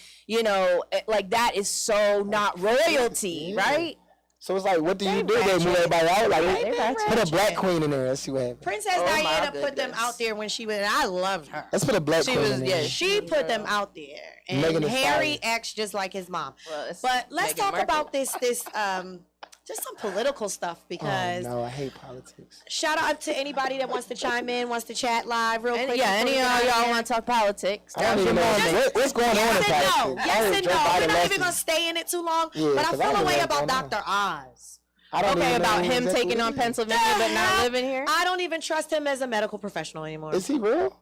like that is so not royalty, Yeah. right? So it's like, what do you do? They ratchet. move everybody out. Like, They ratchet. put a black queen in there. Let's see what happens. Princess Oh, my Diana put them goodness. out there when she was. And I loved her. Let's put a black She queen was- in there. yeah, She put them out there, and Megan Thee Harry Stallion. acts just like his mom. Well, it's But let's Meghan talk Markle. about this just some political stuff Oh, because no, I hate politics. shout out to anybody that wants to chime in, wants to chat live real quick. Yeah, any before we of get out y'all here. want to talk politics? I don't even know what's going on in Yes and politics. no. I Yes heard and Joe no. Biden We're not lost even gonna his- stay in it too long. Yeah, but I 'cause I feel don't a know way what's about going on. Dr. Oz. I don't Okay, even know about who him exactly taking on it is. Pennsylvania but not living here? I don't even trust him as a medical professional anymore. Is he real?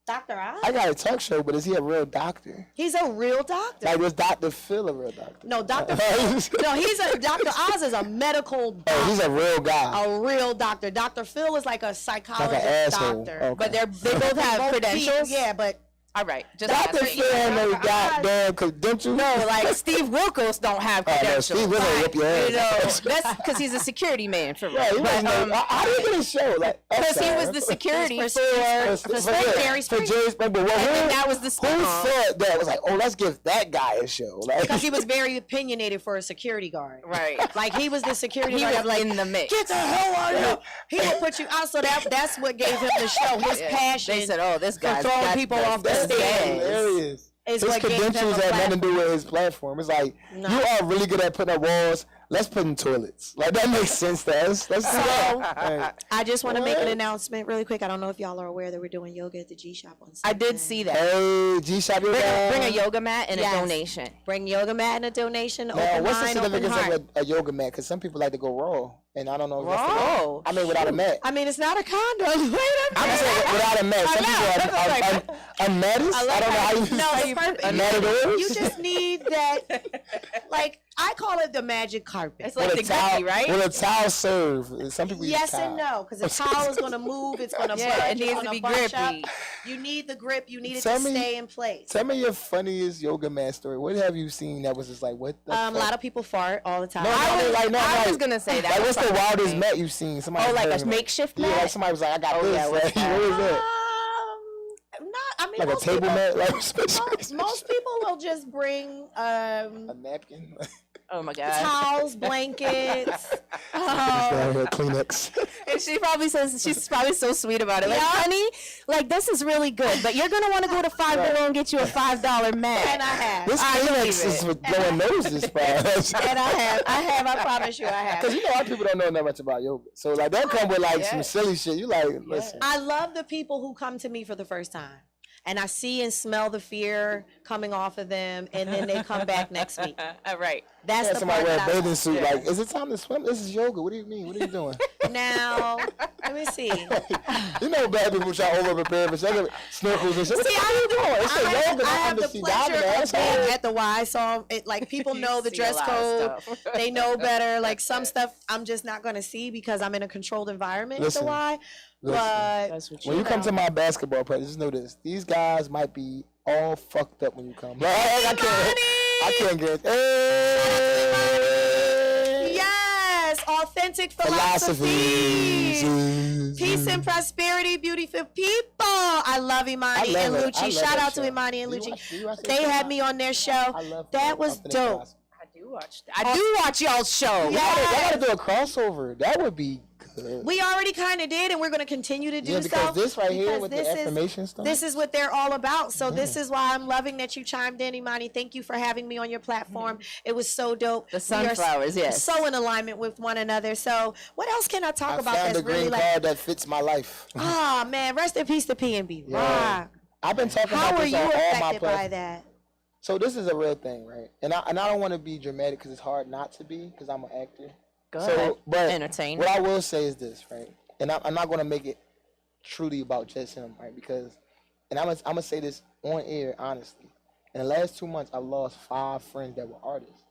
Dr. Oz? I got a talk show, but is he a real doctor? He's a real doctor. Like, was Dr. Phil a real doctor? No, Dr. No, Dr. Oz is a medical doctor. Oh, he's a real guy. A real doctor. Dr. Phil is like a psychologist asshole. doctor. Okay. But they both have Both credentials? Yeah, but All right. Just Dr. asking. Phil ain't no goddamn credentials. No, like Steve Wilkos don't have Oh, no, credentials. Steve Wilkos whip your ass. You know, that's because he's a security man for real. Yeah, he But, wasn't how did he get a show? Like, because he was the security for Jerry Springer. Jerry Springer. But And then that was the who spin-off. said that? Was like, oh, let's give that guy a show. Like, because he was very opinionated for a security guard. Right. Like he was the security He guard. was Like, in the mix. get the hell out of here. He will put you out. So that's what gave him the show. His Yeah. passion. They said, "Oh, this for guy's throwing got people the- off the that's stage. hilarious. Is His what gave him credentials a had nothing to do platform. with his platform. It's like, No. you are really good at putting up walls. Let's put in toilets. Like, that makes sense to us. Let's do that. Right. I just want to make an What? announcement really quick. I don't know if y'all are aware that we're doing yoga at the G Shop on I Sunday. did see that. Hey, G-Shop, your guy. Bring a yoga mat and Yes. a donation. Bring yoga mat and a donation. Now, Open what's the mind, open significance heart. of a yoga mat? Because some people like to go raw, and I don't know if that's the Raw? I mean, without a mat. I mean, it's not a condom. Wait a minute. I'm just saying without a mat. Some people are unmatted. I don't know how you No, the purpose. Matadors? You just need that. Like, I call it the magic carpet. It's like the grippy, right? Will a towel serve? Some people use Yes towel. and no, because the towel is going to move. It's going to Yeah, it needs to be grippy. You need the grip. You need it Tell to me- stay in place. Tell me your funniest yoga mat story. What have you seen that was just like, what the A fuck? lot of people fart all the time. I was gonna say that. Like, what's the was wildest funny. mat you've seen? Somebody Oh, like was a like- makeshift Yeah, mat? like somebody was like, I got this. yeah, what's Like, that? what was that? I mean, Like a most table people, mat? Like, most people will just bring a napkin? Oh my god. towels, blankets. Kleenex. And she probably says she's probably so sweet about it. Like, honey, like this is really good, but you're gonna want to go to Five Below and get you a $5 mat. And I have. This Kleenex is for blowing noses, bro. And I promise you I have. Because you know, a lot of people don't know that much about yoga. So, like, they'll come with, like, some silly shit. You like, listen. I love the people who come to me for the first time. And I see and smell the fear coming off of them, and then they come back next week. Right. That's Yeah, the somebody part wear a that I bathing love. suit. Like, is it time to swim? This is yoga. What do you mean? What are you doing? Now, let me see. You know, bad people try over prepare for second snorkels and shit. What See, are you doing? It's a yoga, I not have the undersea pleasure diving. of That's being all. at the Y, so it, like people know the see a dress lot of code. stuff. They know better. Like some stuff, I'm just not going to see because I'm in a controlled environment at the Listen, Y. listen. But That's what When you come to my basketball practice, just know this. These guys might be all fucked up when you come. Like, I can't get yes, authentic philosophy. Peace and prosperity, beautiful people. I love Imani love and it. I Lucci. love Shout that out to show. Imani and Do you Lucci. watch that They show? had me on their show. love That was authentic dope. philosophy. I do watch y'all's show. Y'all gotta do a crossover. That would be good. We already kind of did, and we're going to continue to do Yeah, because so. this right here because with the this is- affirmation stuff. This is what they're all about. So this is why I'm loving that you chimed in, Imani. Thank you for having me on your platform. It was so dope. The We are sunflowers, yes. So in alignment with one another. So what else can I talk I about found that's a green really like, card that fits my life. ah, man, rest in peace to P&B. Yeah. Rock. I've been talking How about are this you on all my affected by platforms. that? So this is a real thing, right? And I don't want to be dramatic because it's hard not to be because I'm an actor. Go So, ahead. but Entertain. what I will say is this, right? And I'm not going to make it truly about just him, right? Because, and I'm gonna say this on air, honestly. In the last 2 months, I've lost 5 friends that were artists.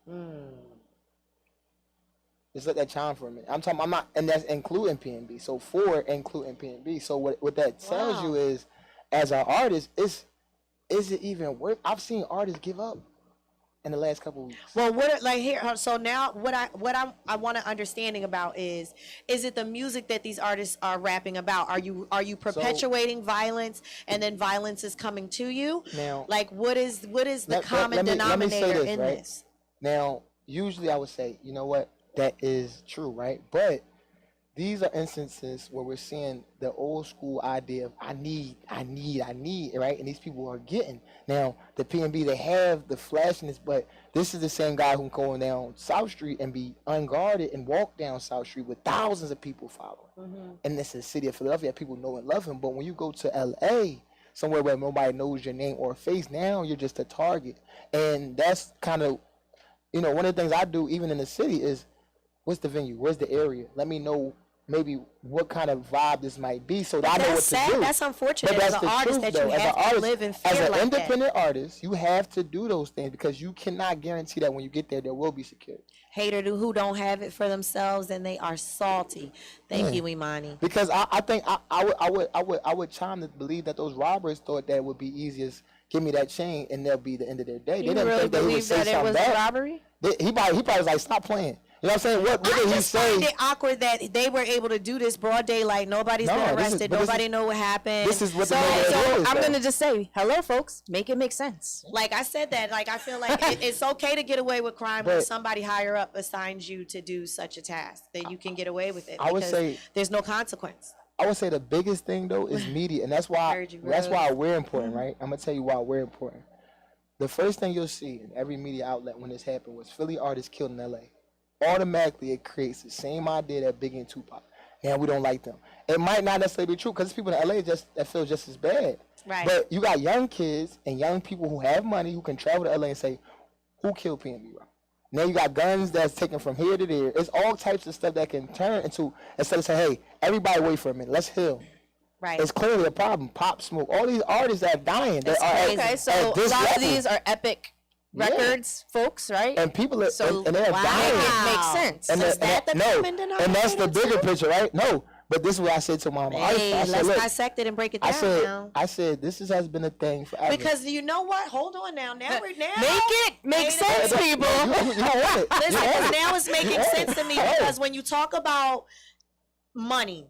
Just let that chime for a minute. I'm not, and that's including PNB. So 4 including PNB. So what that tells you is, as an artist, is it even worth? I've seen artists give up in the last couple of weeks. Well, what like here? So now, what I want an understanding about is it the music that these artists are rapping about? Are you perpetuating violence, and then violence is coming to you? Now, like what is the let common me say denominator this, in right? this? Now, usually I would say, you know what, that is true, right? But these are instances where we're seeing the old school idea of I need, right? And these people are getting. Now, the PNB, they have the flashiness, but this is the same guy who can go down South Street and be unguarded and walk down South Street with thousands of people following. And this is the city of Philadelphia. People know and love him. But when you go to L.A., somewhere where nobody knows your name or face, now you're just a target. And that's kind of, you know, one of the things I do even in the city is, what's the venue? Where's the area? Let me know maybe what kind of vibe this might be so that I know what That's to sad. do. That's unfortunate But that's as an the artist truth, that you though. As have an to artist, live in as fear an like that. independent artist, you have to do those things because you cannot guarantee that when you get there will be security. Hater who don't have it for themselves and they are salty. Thank you, Imani. Because I think I would chime to believe that those robbers thought that it would be easiest. Give me that chain and that'll be the end of their day. You They didn't really think that he would believe say that it something was a back. robbery? He probably was like, stop playing. You know what I'm saying? What did I he just say? find it awkward that they were able to do this broad daylight. Nobody's No, been this is- arrested. but this Nobody is- know what happened. This is what So, the nigga is, I'm though. gonna just say, hello, folks. Make it make sense. like I said that. Like I feel like it's okay to get away with crime when But- somebody higher up assigns you to do such a task. That you can get away with it. I would because say- there's no consequence. I would say the biggest thing though is media, and that's why Heard you, that's bro. why we're important, right? I'm gonna tell you why we're important. The first thing you'll see in every media outlet when this happened was Philly artists killed in LA. Automatically, it creates the same idea that Biggie and Tupac. Yeah, we don't like them. It might not necessarily be true because there's people in LA that feel just as bad. Right. But you got young kids and young people who have money who can travel to LA and say, "Who killed PNB Rock?" Now you got guns that's taken from here to there. It's all types of stuff that can turn into, instead of saying, "Hey, everybody, wait for a minute, let's heal." Right. It's clearly a problem. Pop Smoke, all these artists that are dying. That are crazy. Okay, so at a this lot of level. these are epic records, folks, right? And people are, So and they're dying. it makes sense. And Is that the common and denominator that's the bigger too? picture, right? No, but this is what I said to my mom. Hey, I said, let's look, dissect it and break it down now. I said this has been a thing forever. Because you know what? Hold on now. Now we're now. Make it make sense, people. You don't want it. Listen, You want 'cause it. now it's making You want sense it. to me Hey. because when you talk about money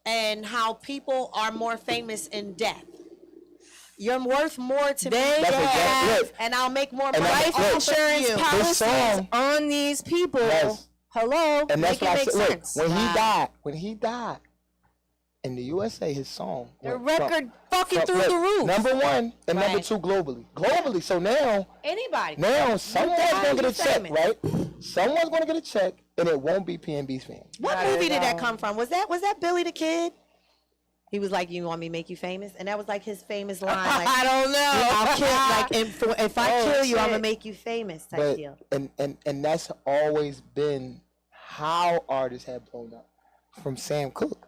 and how people are more famous in death, you're worth more to me They That's dead, exactly it. and I'll make more And money that's- off look, of Insurance you. policies song- on these people. Yes. Hello. And that's Make it what I make said. Look, sense. when he died in the USA, his song The went record fucking from- through look, the roof. Number one and number Right. two globally. So now Anybody. someone's die, gonna get you a check, famous. right? Someone's gonna get a check, and it won't be PNB's fam. What Not movie at did that all. come from? Was that Billy the Kid? He was like, "You want me to make you famous," and that was like his famous line. Like, I don't know. I'll kill, like, if I Oh, kill you, I'm shit. gonna make you famous type But deal. and that's always been how artists have blown up from Sam Cooke.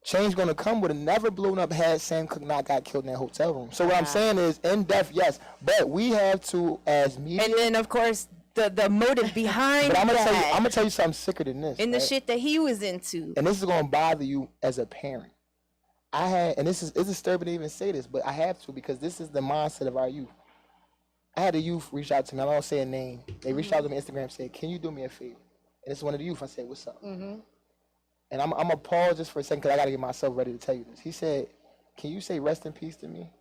Change gonna come would have never blown up had Sam Cooke not got killed in that hotel room. So what I'm saying is, in depth, yes, but we have to as media. And then of course the motive behind But I'm that gonna tell you something sicker than this. and the right? shit that he was into. And this is gonna bother you as a parent. It's disturbing to even say this, but I have to because this is the mindset of our youth. I had a youth reach out to me. I don't say a name. They reached out to me on Instagram and said, "Can you do me a favor?" And it's one of the youth. I said, "What's up?" Mm-hmm. And I'm gonna pause just for a second because I gotta get myself ready to tell you this. He said, "Can you say rest in peace to me?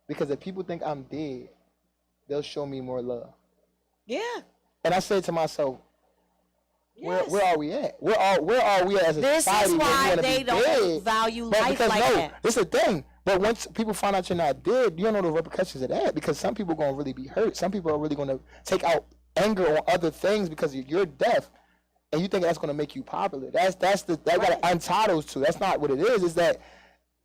Because if people think I'm dead, they'll show me more love." Yeah. And I said to myself, Yes. where are we at? Where are we at as a This society? is when we why wanna they be don't dead? value But life because like that. It's a thing. But once people find out you're not dead, you don't know the repercussions of that because some people are gonna really be hurt. Some people are really gonna take out anger on other things because you're deaf, and you think that's gonna make you popular. That gotta untie those two. That's not what it is. Is that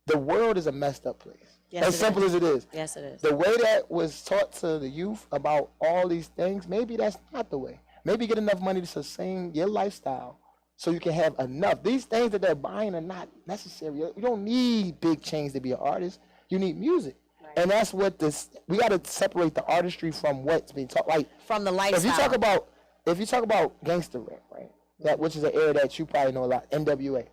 the world is a messed up place. Yes, as it simple is. as it is. Yes, it is. The way that was taught to the youth about all these things, maybe that's not the way. Maybe get enough money to sustain your lifestyle so you can have enough. These things that they're buying are not necessary. You don't need big chains to be an artist. You need music. Right. And that's what we got to separate the artistry from what's being taught. Like, From the lifestyle. if you talk about gangster rap, right? That which is an era that you probably know a lot, NWA.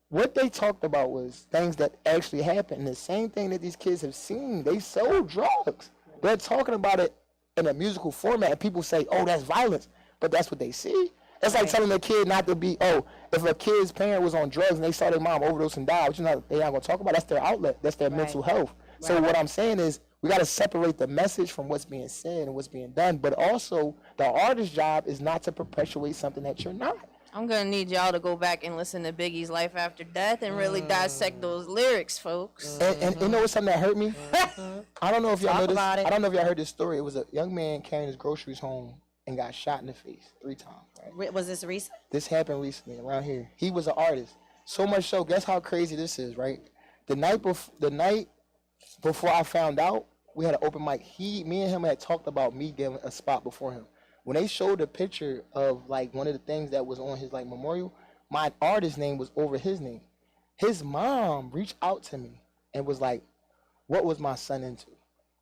What they talked about was things that actually happened. The same thing that these kids have seen. They sold drugs. They're talking about it in a musical format, and people say, "Oh, that's violence," but that's what they see. It's like telling a kid not to be. Oh, if a kid's parent was on drugs and they saw their mom overdose and die, which they're not gonna talk about. That's their outlet. That's their mental health. So what I'm saying is, we got to separate the message from what's being said and what's being done. But also, the artist's job is not to perpetuate something that you're not. I'm gonna need y'all to go back and listen to Biggie's Life After Death and really dissect those lyrics, folks. And you know what's something that hurt me? I don't know if y'all know this. about it. I don't know if y'all heard this story. It was a young man carrying his groceries home and got shot in the face 3 times. Right? Was this recent? This happened recently around here. He was an artist. So much so, guess how crazy this is, right? The night before I found out, we had an open mic. Me and him had talked about me getting a spot before him. When they showed a picture of like one of the things that was on his like memorial, my artist name was over his name. His mom reached out to me and was like, "What was my son into?"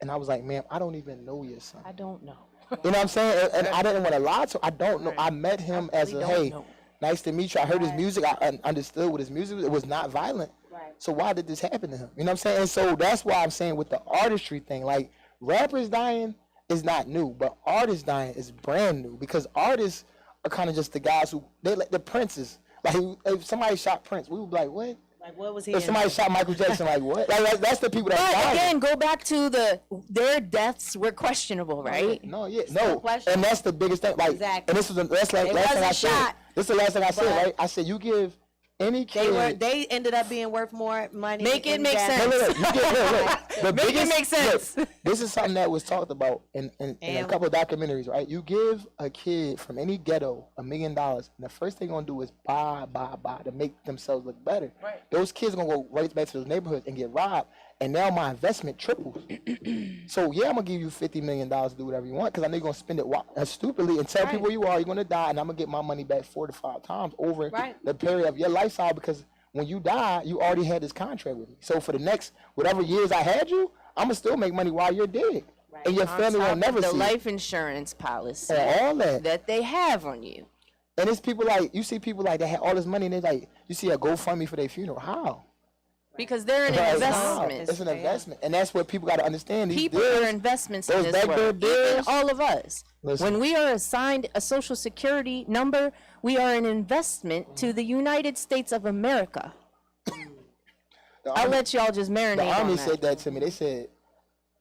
And I was like, "Ma'am, I don't even know your son." I don't know. You know what I'm saying? And I didn't want to lie to him. I don't know. I met him as a, hey, nice to meet you. I heard his music. I understood what his music was. It was not violent. Right. So why did this happen to him? You know what I'm saying? And so that's why I'm saying with the artistry thing, like rappers dying is not new, but artists dying is brand new because artists are kind of just the guys who, they like the Princes. Like if somebody shot Prince, we would be like, what? Like, what was he If in? somebody shot Michael Jackson, like what? Like that's the people that But dying. again, go back to their deaths were questionable, right? No, yeah, Still no, question. and that's the biggest thing. Like, Exactly. and this was that's like It last thing I wasn't said. shot, This is the last thing I said, but- right? I said you give any kid. They ended up being worth more money. Make it in make death. sense. Look, you get, look. The Make it biggest, make sense. Look, this is something that was talked about in a And- couple of documentaries, right? You give a kid from any ghetto $1 million, and the first thing they're gonna do is buy to make themselves look better. Right. Those kids are gonna go right back to those neighborhoods and get robbed, and now my investment triples. So yeah, I'm gonna give you $50 million to do whatever you want, because I know you're gonna spend it stupidly and tell people you are, you're gonna die, and I'm gonna get my money back 4 to 5 times over the period of your lifestyle, because when you die, you already had this contract with me. So for the next whatever years I had you, I'm gonna still make money while you're dead. and your family will never the see life insurance policy all that they have on you. And it's people like, you see people like that have all this money and they like, you see a GoFundMe for their funeral. How? Because they're an Like, investment. it's an investment. And that's what people got to understand. These People deals, are investments in those this backdoor world. deals. Even all of us. Listen. When we are assigned a social security number, we are an investment to the United States of America. I'll let y'all just marinate The on Army that. said that to me. They said,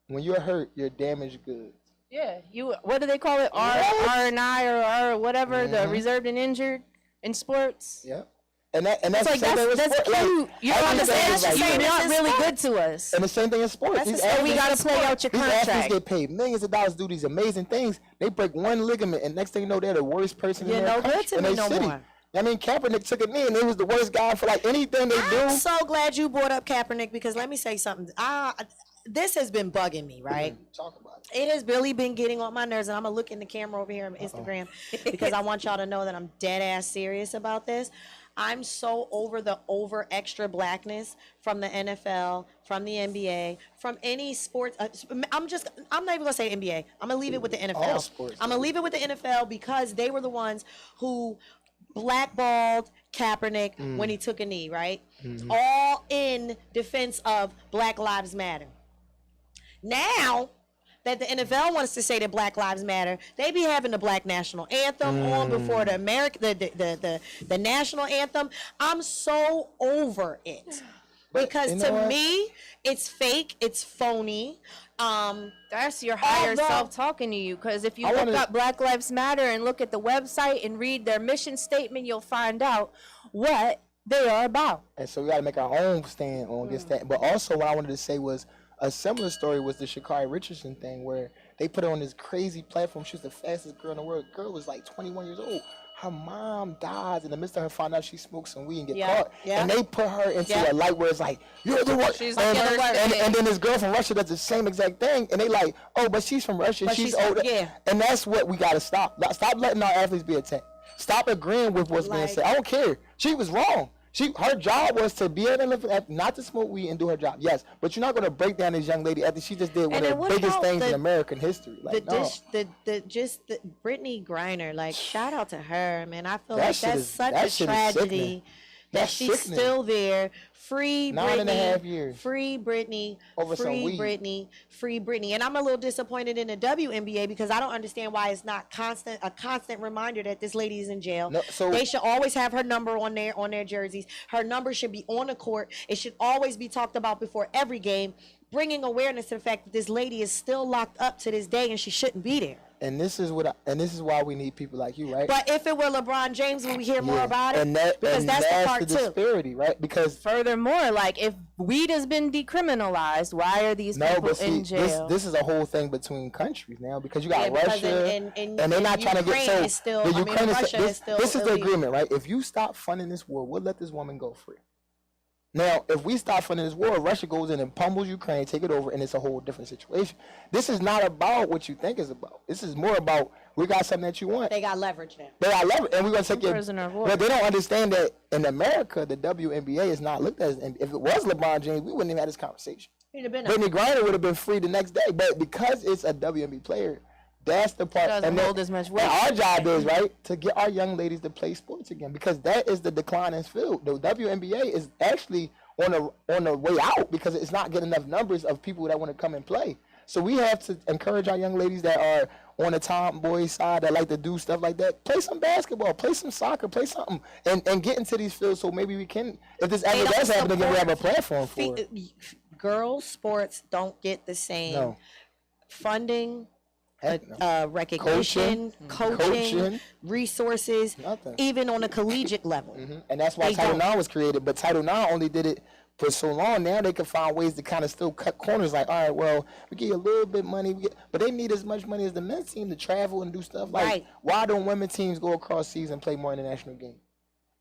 when you're hurt, you're damaged goods. Yeah, what do they call it? R&I or R whatever, the reserved and injured in sports. Yeah. And that's Like the same thing with that's sports. cute. You Like, don't understand? everything is like You're that. not really good to us. And the same thing in sports. These So we athletes- gotta play out your These athletes contract. get paid millions of dollars to do these amazing things. They break one ligament, and next thing you know, they're the worst person in You're their no good country, to in me their no city. more. I mean, Kaepernick took a knee, and he was the worst guy for like anything they do. I'm so glad you brought up Kaepernick because let me say something. This has been bugging me, right? Talk about it. It has really been getting on my nerves, and I'm gonna look in the camera over here on Instagram because I want y'all to know that I'm dead ass serious about this. I'm so over the over extra blackness from the NFL, from the NBA, from any sports. I'm not even gonna say NBA. I'm gonna leave it with the NFL. All sports. I'm gonna leave it with the NFL because they were the ones who blackballed Kaepernick when he took a knee, right? All in defense of Black Lives Matter. Now that the NFL wants to say that Black Lives Matter, they be having the Black National Anthem on before the the national anthem. I'm so over it because you know to what? me, it's fake, it's phony. That's your higher Although- self talking to you. Because if you I look wanna- up Black Lives Matter and look at the website and read their mission statement, you'll find out what they are about. And so we got to make our own stand on this thing. But also, what I wanted to say was a similar story was the Sha'Carri Richardson thing, where they put her on this crazy platform. She was the fastest girl in the world. The girl was like 21 years old. Her mom dies in the midst of her finding out she smokes some weed and get Yeah, caught. yeah. And they put her into Yeah. a light where it's like, you're the one. She's and, like, and then this girl from Russia does the same exact thing. And they like, oh, but she's from Russia. But She's she's- older. yeah. And that's what we got to stop. Stop letting our athletes be attacked. Stop agreeing with what's being Like- said. I don't care. She was wrong. Her job was to be an Olympic, not to smoke weed and do her job. Yes, but you're not going to break down this young lady after she just did one And of then the what biggest about things the- in American history. Like, no. The Brittany Griner, like shout out to her, man. I feel That like shit that's is- such that a shit is tragedy sickening. that That's she's sickening. still there. Free 9.5 Britney, years. free Britney, Over some free weed. Britney, free Britney. And I'm a little disappointed in the WNBA because I don't understand why it's not a constant reminder that this lady is in jail. No, so- they should always have her number on their jerseys. Her number should be on the court. It should always be talked about before every game, bringing awareness to the fact that this lady is still locked up to this day and she shouldn't be there. And this is why we need people like you, right? But if it were LeBron James, would we hear more about it? And That's the part too. disparity, right? Because Furthermore, like if weed has been decriminalized, why are these no, people but see, in jail? this is a whole thing between countries now because you got Yeah, because Russia, in and they're not trying to get Ukraine so. is still- the I mean, Ukraine is- Russia is still this is the illegal. agreement, right? If you stop funding this war, we'll let this woman go free. Now, if we stop funding this war, Russia goes in and pummels Ukraine, take it over, and it's a whole different situation. This is not about what you think it's about. This is more about we got something that you want. They got leverage now. But I love it, and we're gonna take it. Prisoner of war. But they don't understand that in America, the WNBA is not looked at as. And if it was LeBron James, we wouldn't even have this conversation. He'd have been Brittany Griner would have been free the next day, but because it's a WNBA player, that's the part. Doesn't hold as much weight. And our job is right to get our young ladies to play sports again because that is the decline in field. The WNBA is actually on the way out because it's not getting enough numbers of people that want to come and play. So we have to encourage our young ladies that are on the tomboy side that like to do stuff like that. Play some basketball, play some soccer, play something, and get into these fields so maybe we can. If this ever don't does happen again, we have a support platform for it. Girls' sports don't get the same No. funding, Heck no. recognition, coaching, Coaching. resources, Nothing. even on a collegiate level. And that's why They Title don't. IX was created. But Title IX only did it for so long. Now they can find ways to kind of still cut corners. Like, all right, well, we give you a little bit money, but they need as much money as the men's team to travel and do stuff. Like, Right. why don't women's teams go across seas and play more international games?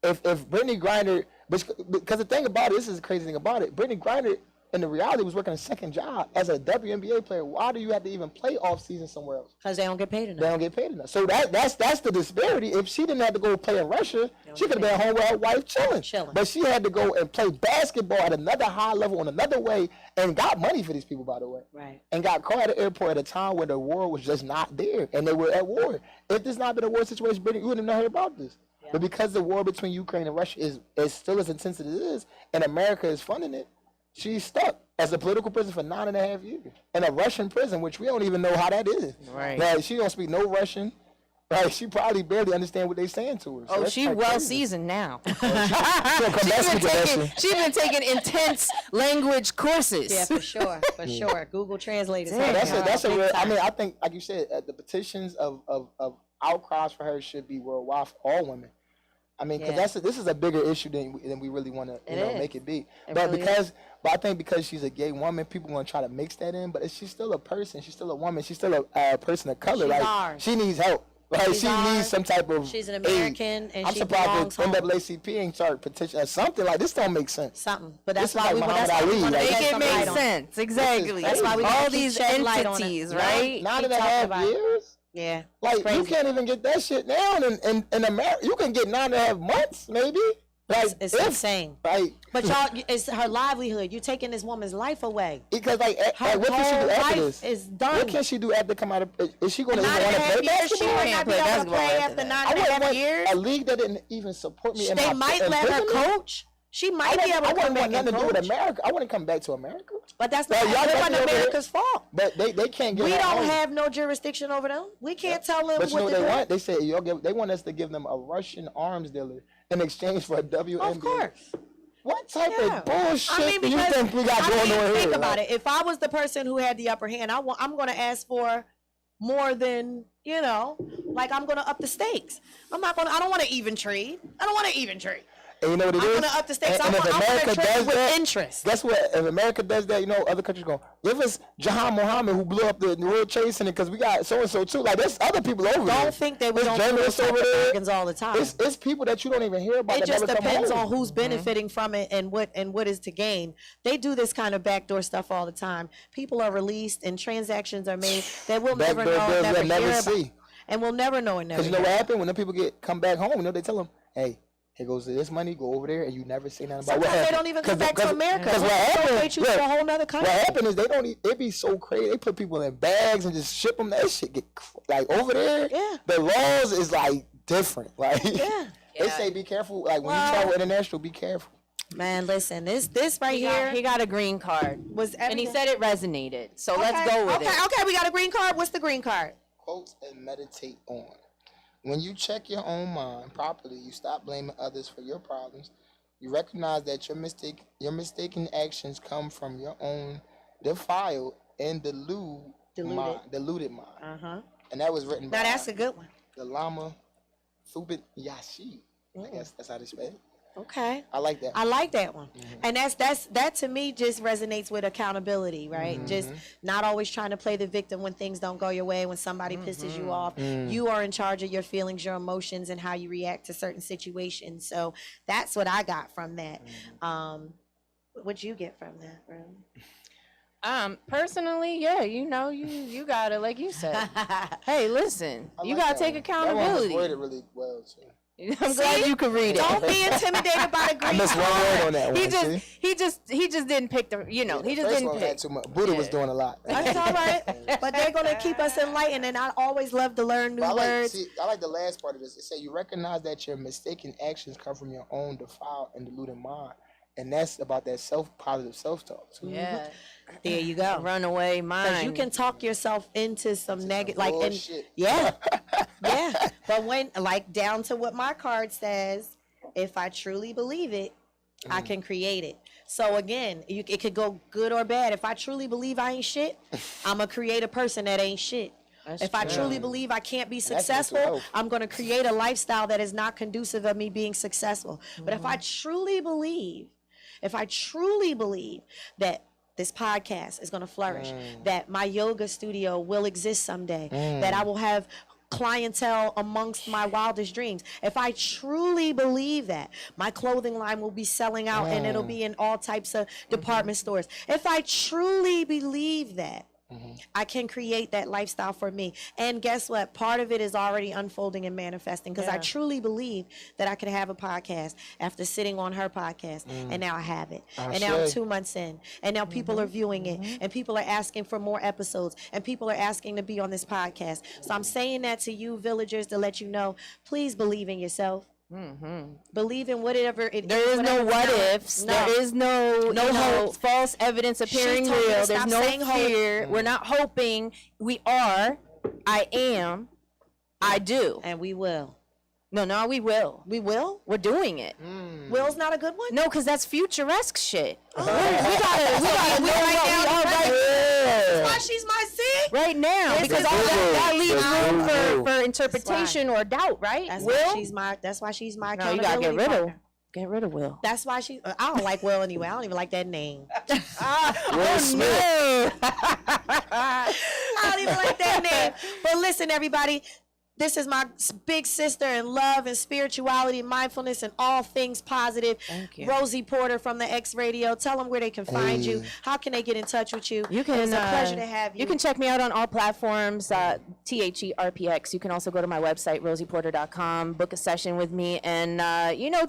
If Brittany Griner, because the thing about it, this is the crazy thing about it, Brittany Griner And the reality was working a second job as a WNBA player. Why do you have to even play off season somewhere else? Because they don't get paid enough. They don't get paid enough. So that's the disparity. If she didn't have to go play in Russia, she could have been home with her wife chilling. But she had to go and play basketball at another high level in another way, and got money for these people, by the way. Right. And got caught at the airport at a time where the war was just not there, and they were at war. If this not been a war situation, Brittany, you wouldn't have heard about this. Yeah. But because the war between Ukraine and Russia is still as intense as it is, and America is funding it, she's stuck as a political prisoner for 9.5 years in a Russian prison, which we don't even know how that is. Right. Like, she don't speak no Russian. Like, she probably barely understand what they're saying to her. So she well seasoned now. She's been taking intense language courses. Yeah, for sure, for sure. Google Translate is that's a real. I mean, I think, like you said, the petitions of outcries for her should be worldwide for all women. I mean, because this is a bigger issue than we really want to make it be. But I think because she's a gay woman, people want to try to mix that in. But she's still a person. She's still a woman. She's still a person of color. She's ours. She needs help. Like, she needs some type of. She's an American, and I'm she surprised belongs that home. NAACP ain't started petition or something like this. Don't make sense. Something, but that's This is why like we want Muhammad Ali, to like- Make it some make light on it. sense. Exactly. That's why we all gotta these keep shedding light on it. entities, right? 9.5 years. Yeah, Like, crazy. you can't even get that shit down in America. You can get 9.5 months, maybe. Like, It's insane. Like, But y'all, it's her livelihood. You're taking this woman's life away. because like, Her what can she whole do after life this? is done. What can she do after come out of? Is she going to even 9.5 want to play years, she basketball? might not be able to basketball play after after that. 9.5 years. A league that didn't even support me. They might let her coach. She might be able to I come wouldn't back want nothing and to do with coach. America. I wouldn't come back to America. But that's Well, not y'all that got wasn't to be over America's fault. But they can't get. We her don't home. have no jurisdiction over them. We can't tell them But you know what what to they do. want? They said they want us to give them a Russian arms dealer in exchange for a WNBA. Of course. What type Yeah. of bullshit I mean, do you because think we got going on here? think about Like, it. If I was the person who had the upper hand, I'm going to ask for more than, like I'm going to up the stakes. I don't want to even trade. I don't want to even trade. And you know what it I'm is? going to up the stakes. And I if want America to trade does with that, interest. guess what? If America does that, other countries go, give us Jahan Mohammed who blew up the World Trade Center because we got so-and-so too. Like, there's other people over there. Don't think that we There's don't do those journalists type over of there. bargains all the time. It's people that you don't even hear about It that just never come depends home. on who's benefiting from it and what is to gain. They do this kind of backdoor stuff all the time. People are released and transactions are made that we'll never Backdoor know, deals never we'll never hear see. about. And we'll never know and never Because you know hear. what happened? When the people come back home, they tell them, hey, here goes this money, go over there, and you never say nothing about what Sometimes happened. they don't even come back to America. Because what They happened, choose a whole nother what country. happened is it be so crazy. They put people in bags and just ship them. That shit get, like, over there, Yeah. the laws is, like, different. Like, Yeah. they say be careful. Like, when you travel international, be careful. Man, listen, this right here He got a green card. was And he everything. said it resonated. So let's go with it. Okay, we got a green card. What's the green card? Quote and meditate on. When you check your own mind properly, you stop blaming others for your problems. You recognize that your mistaken actions come from your own defiled and deluded mind. Uh-huh. And that was written by Now that's a good one. the Lama Thubit Yashi. I guess that's how they spell it. Okay. I like that. I like that one. And that to me just resonates with accountability, right? Just not always trying to play the victim when things don't go your way, when somebody pisses you off. You are in charge of your feelings, your emotions, and how you react to certain situations. So that's what I got from that. What'd you get from that, bro? Personally, yeah, you gotta, like you said. Hey, listen, I you like gotta that take one. accountability. That one was worded really well, too. I'm glad you could read it. Don't be intimidated by the I green missed one card. word on that one. He just didn't pick the, he just First didn't one had pick. too much. Buddha was doing a lot. That's all right. But they're going to keep us enlightened, and I always love to learn new words. I like the last part of this. It said you recognize that your mistaken actions come from your own defiled and deluded mind. And that's about that positive self-talk, too. Yeah. There you go. Runaway mind. Because you can talk yourself into some negative, like, and bullshit. yeah, yeah. But when, like, down to what my card says, if I truly believe it, I can create it. So again, it could go good or bad. If I truly believe I ain't shit, I'm gonna create a person that ain't shit. If I truly believe I can't be successful, health. I'm going to create a lifestyle that is not conducive of me being successful. But if I truly believe that this podcast is going to flourish, that my yoga studio will exist someday, that I will have clientele amongst my wildest dreams. If I truly believe that, my clothing line will be selling out and it'll be in all types of department stores. If I truly believe that, I can create that lifestyle for me. And guess what? Part of it is already unfolding and manifesting because I truly believe that I could have a podcast after sitting on her podcast. And now I have it. And now I'm 2 months in. And now people are viewing it. And people are asking for more episodes. And people are asking to be on this podcast. So I'm saying that to you, villagers, to let you know, please believe in yourself. Believe in whatever it is. There is no what ifs. No. There is no hope. false evidence appearing told me to real. There's stop no saying hope. fear. We're not hoping. We are. I am. I do. And we will. No, we will. We will? We're doing it. Will's not a good one? No, because that's futuresque shit. Oh. We gotta know what we are That's why she's my seed. right now. This Because is all good. that leaves room Good. for interpretation or doubt, right? That's Will? why she's my No, you gotta get accountability rid of. partner. Get rid of Will. That's why I don't like Will anyway. I don't even like that name. Will Smith. I don't even like that name. But listen, everybody. This is my big sister in love and spirituality, mindfulness, and all things positive. Thank you. Rosie Porter from the X Radio. Tell them where they can find you. How can they get in touch with you? You can. It's a pleasure to have you. You can check me out on all platforms. THERPX. You can also go to my website, rosieporter.com, book a session with me, and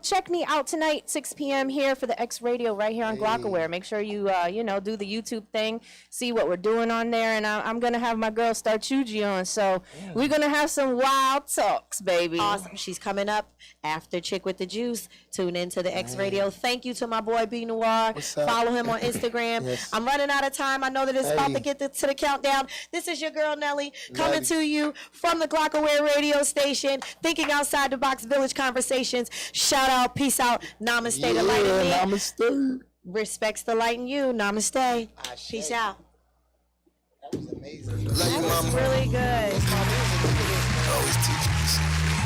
check me out tonight, 6 p.m. here for the X Radio right here on Glockaware. Make sure you do the YouTube thing, see what we're doing on there, and I'm gonna have my girl Star Chuji on, so we're gonna have some wild talks, baby. Awesome. She's coming up after Chick with the Juice. Tune into the X Radio. Thank you to my boy B.Noir. What's up? Follow him on Instagram. Yes. I'm running out of time. I know that it's about to get to the countdown. This is your girl Nelly coming to you from the Glockaware radio station. Thinking outside the box, Village Conversations. Shout out, peace out, namaste, the light in me. Namaste. Respects the light in you. Namaste. Peace out. That was amazing. That was really good. Always teaching us.